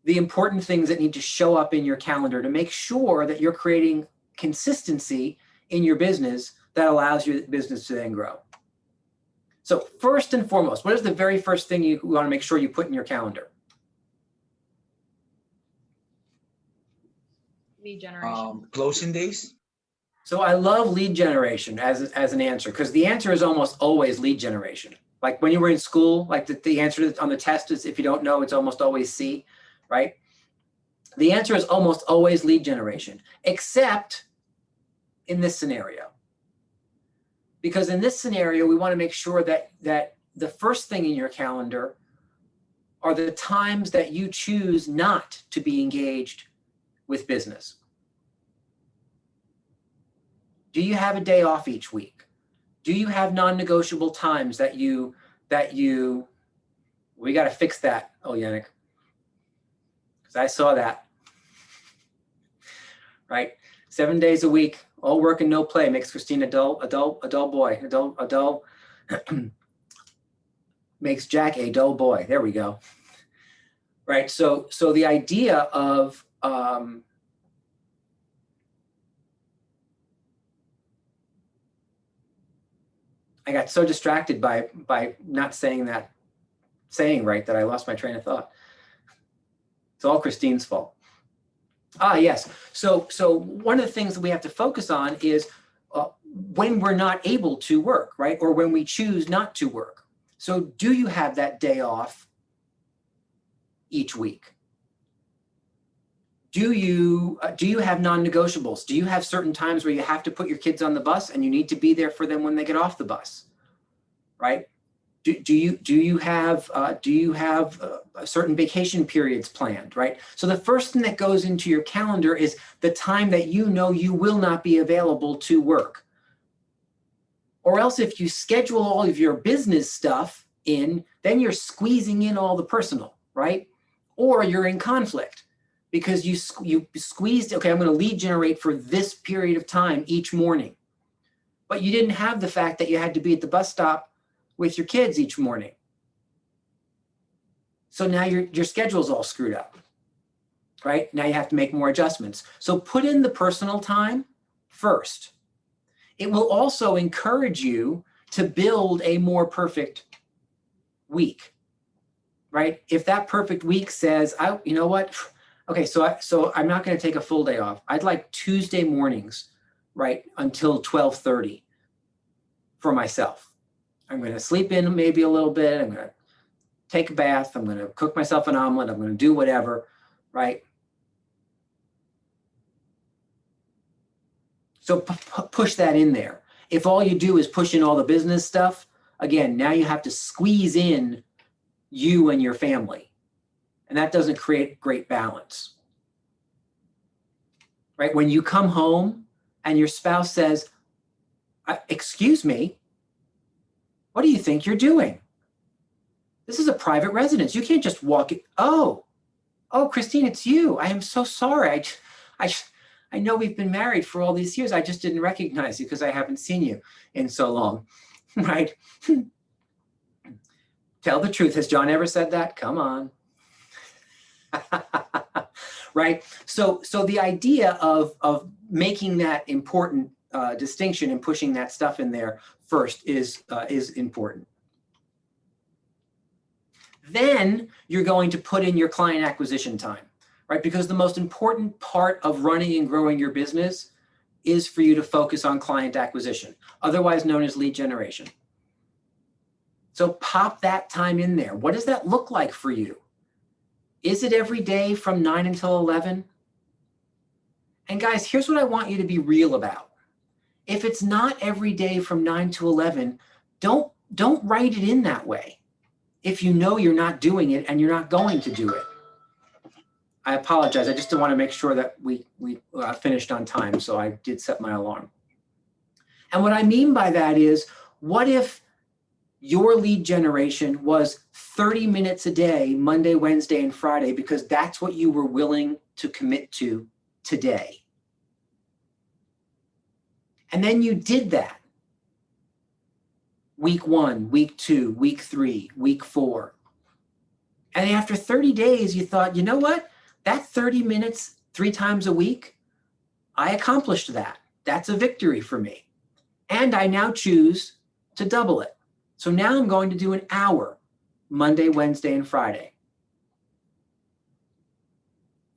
the important things that need to show up in your calendar to make sure that you're creating consistency in your business that allows your business to then grow. So first and foremost, what is the very first thing you want to make sure you put in your calendar? Lead generation. Closing days. So I love lead generation as an answer, because the answer is almost always lead generation. Like when you were in school, like the answer on the test is, if you don't know, it's almost always C, right? The answer is almost always lead generation, except in this scenario. Because in this scenario, we want to make sure that the first thing in your calendar are the times that you choose not to be engaged with business. Do you have a day off each week? Do you have non-negotiable times that you, we got to fix that, Yannick, because I saw that, right? 7 days a week, all work and no play makes Christine a dull boy, makes Jack a dull boy. There we go. Right, so the idea of, I got so distracted by not saying right that I lost my train of thought. It's all Christine's fault. Ah, yes. So one of the things that we have to focus on is when we're not able to work, right? Or when we choose not to work. So do you have that day off each week? Do you have non-negotiables? Do you have certain times where you have to put your kids on the bus and you need to be there for them when they get off the bus, right? Do you have certain vacation periods planned, right? So the first thing that goes into your calendar is the time that you know you will not be available to work. Or else if you schedule all of your business stuff in, then you're squeezing in all the personal, right? Or you're in conflict because you squeezed, okay, I'm going to lead generate for this period of time each morning. But you didn't have the fact that you had to be at the bus stop with your kids each morning. So now your schedule's all screwed up, right? Now you have to make more adjustments. So put in the personal time first. It will also encourage you to build a more perfect week, right? If that perfect week says, you know what? Okay, so I'm not going to take a full day off. I'd like Tuesday mornings, right, until 12:30 for myself. I'm going to sleep in maybe a little bit. I'm going to take a bath. I'm going to cook myself an omelet. I'm going to do whatever, right? So push that in there. If all you do is push in all the business stuff, again, now you have to squeeze in you and your family. And that doesn't create great balance, right? When you come home and your spouse says, excuse me, what do you think you're doing? This is a private residence. You can't just walk in. Oh, Christine, it's you. I am so sorry. I know we've been married for all these years. I just didn't recognize you because I haven't seen you in so long, right? Tell the truth. Has John ever said that? Come on. Right? So the idea of making that important distinction and pushing that stuff in there first is important. Then you're going to put in your client acquisition time, right? Because the most important part of running and growing your business is for you to focus on client acquisition, otherwise known as lead generation. So pop that time in there. What does that look like for you? Is it every day from 9 until 11? And guys, here's what I want you to be real about. If it's not every day from 9 to 11, don't write it in that way. If you know you're not doing it and you're not going to do it. I apologize. I just want to make sure that we finished on time, so I did set my alarm. And what I mean by that is, what if your lead generation was 30 minutes a day, Monday, Wednesday, and Friday, because that's what you were willing to commit to today? And then you did that. week 1, week 2, week 3, week 4. And after 30 days, you thought, you know what? That 30 minutes 3 times a week, I accomplished that. That's a victory for me. And I now choose to double it. So now I'm going to do an hour Monday, Wednesday, and Friday.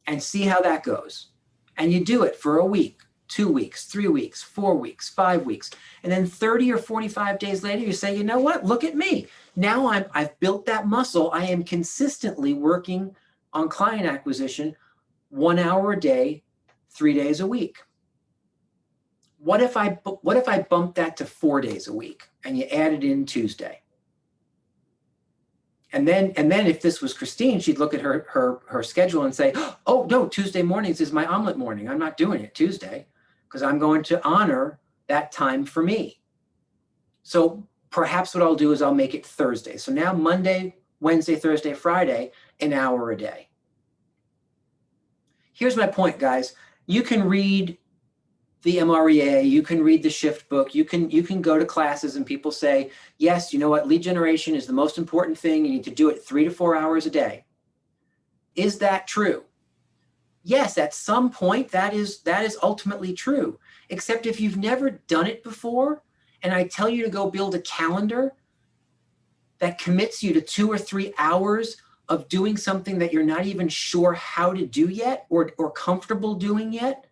And see how that goes. And you do it for a week, 2 weeks, 3 weeks, 4 weeks, 5 weeks. And then 30 or 45 days later, you say, you know what? Look at me. Now I've built that muscle. I am consistently working on client acquisition 1 hour a day, 3 days a week. What if I bump that to 4 days a week and you added in Tuesday? And then if this was Christine, she'd look at her schedule and say, oh no, Tuesday mornings is my omelet morning. I'm not doing it Tuesday because I'm going to honor that time for me. So perhaps what I'll do is I'll make it Thursday. So now Monday, Wednesday, Thursday, Friday, an hour a day. Here's my point, guys. You can read the MREA, you can read the shift book, you can go to classes and people say, yes, you know what, lead generation is the most important thing. You need to do it 3 to 4 hours a day. Is that true? Yes, at some point that is ultimately true. Except if you've never done it before, and I tell you to go build a calendar that commits you to 2 or 3 hours of doing something that you're not even sure how to do yet or comfortable doing yet,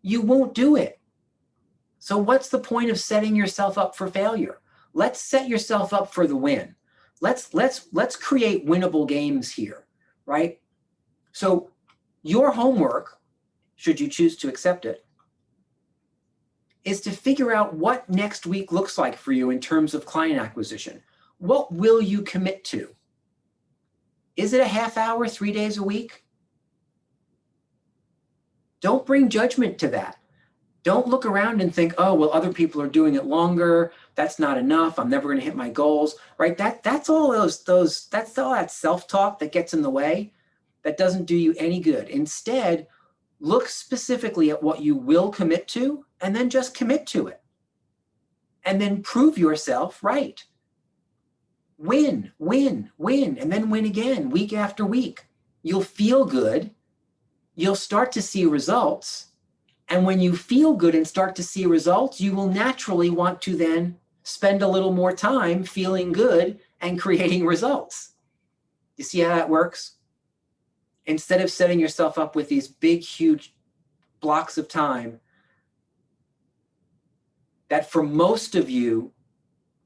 you won't do it. So what's the point of setting yourself up for failure? Let's set yourself up for the win. Let's create winnable games here, right? So your homework, should you choose to accept it, is to figure out what next week looks like for you in terms of client acquisition. What will you commit to? Is it a half hour, 3 days a week? Don't bring judgment to that. Don't look around and think, oh, well, other people are doing it longer. That's not enough. I'm never going to hit my goals, right? That's all that's all that self-talk that gets in the way. That doesn't do you any good. Instead, look specifically at what you will commit to and then just commit to it. And then prove yourself right. Win, win, win, and then win again week after week. You'll feel good. You'll start to see results. And when you feel good and start to see results, you will naturally want to then spend a little more time feeling good and creating results. You see how that works? Instead of setting yourself up with these big, huge blocks of time that for most of you,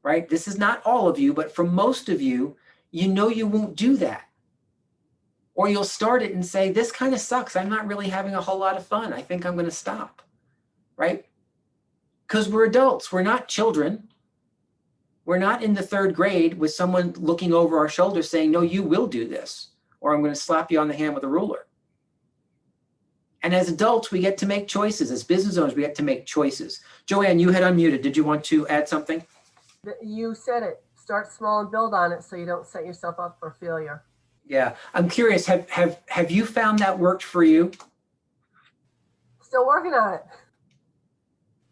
right? This is not all of you, but for most of you, you know you won't do that. Or you'll start it and say, this kind of sucks. I'm not really having a whole lot of fun. I think I'm going to stop, right? Because we're adults. We're not children. We're not in the 3rd grade with someone looking over our shoulder saying, no, you will do this, or I'm going to slap you on the hand with a ruler. And as adults, we get to make choices. As business owners, we get to make choices. Joanne, you had unmuted. Did you want to add something? You said it. Start small and build on it so you don't set yourself up for failure. Yeah, I'm curious, have you found that worked for you? Still working on it.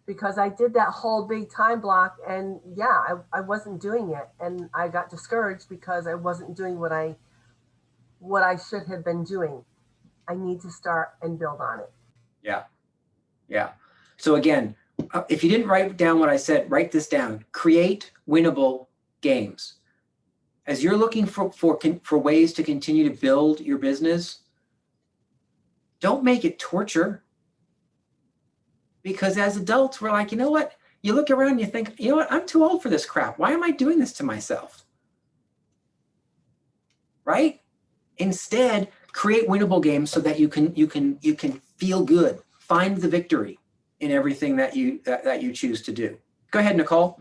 Because I did that whole big time block and yeah, I wasn't doing it. And I got discouraged because I wasn't doing what I should have been doing. I need to start and build on it. Yeah, yeah. So again, if you didn't write down what I said, write this down. Create winnable games. As you're looking for ways to continue to build your business, don't make it torture. Because as adults, we're like, you know what? You look around and you think, you know what? I'm too old for this crap. Why am I doing this to myself? Right? Instead, create winnable games so that you can feel good. Find the victory in everything that you choose to do. Go ahead, Nicole.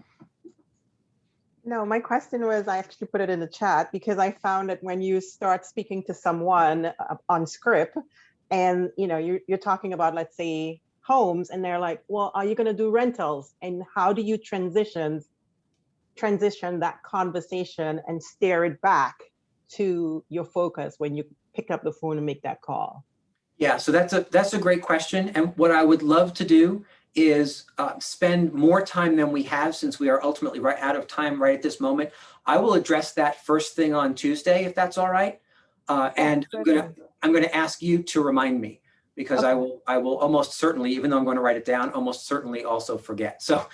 No, my question was, I actually put it in the chat because I found that when you start speaking to someone on script and you're talking about, let's say, homes, and they're like, well, are you going to do rentals? And how do you transition that conversation and steer it back to your focus when you pick up the phone and make that call? Yeah, so that's a great question. And what I would love to do is spend more time than we have, since we are ultimately right out of time right at this moment. I will address that first thing on Tuesday, if that's all right. And I'm gonna ask you to remind me, because I will almost certainly, even though I'm going to write it down, almost certainly also forget. So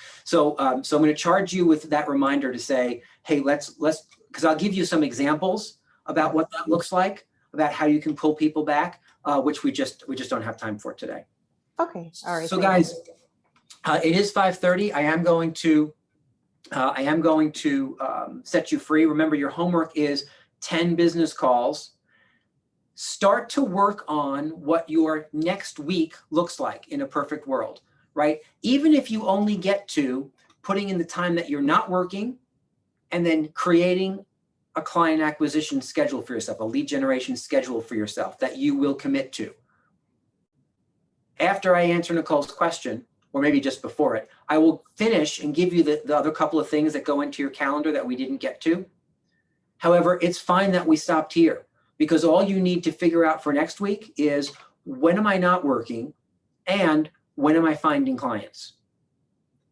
I'm going to charge you with that reminder to say, hey, let's, because I'll give you some examples about what that looks like, about how you can pull people back, which we just don't have time for today. Okay, all right. So guys, it is 5:30. I am going to set you free. Remember, your homework is 10 business calls. Start to work on what your next week looks like in a perfect world, right? Even if you only get to putting in the time that you're not working and then creating a client acquisition schedule for yourself, a lead generation schedule for yourself that you will commit to. After I answer Nicole's question, or maybe just before it, I will finish and give you the other couple of things that go into your calendar that we didn't get to. However, it's fine that we stopped here, because all you need to figure out for next week is, when am I not working and when am I finding clients?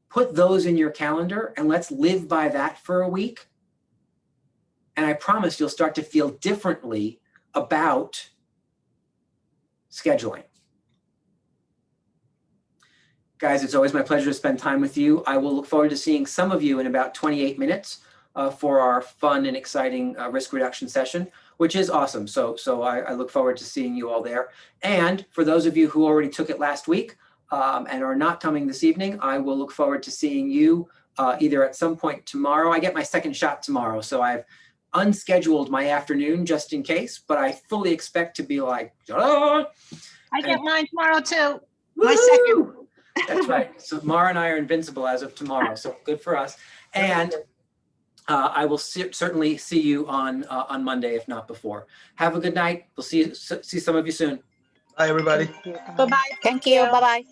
Put those in your calendar and let's live by that for a week. And I promise you'll start to feel differently about scheduling. Guys, it's always my pleasure to spend time with you. I will look forward to seeing some of you in about 28 minutes for our fun and exciting risk reduction session, which is awesome. So I look forward to seeing you all there. And for those of you who already took it last week and are not coming this evening, I will look forward to seeing you either at some point tomorrow. I get my second shot tomorrow, so I've unscheduled my afternoon just in case, but I fully expect to be like, I get mine tomorrow too. My second. That's right. So Mara and I are invincible as of tomorrow, so good for us. And I will certainly see you on Monday, if not before. Have a good night. We'll see some of you soon. Bye, everybody. Bye-bye. Thank you. Bye-bye.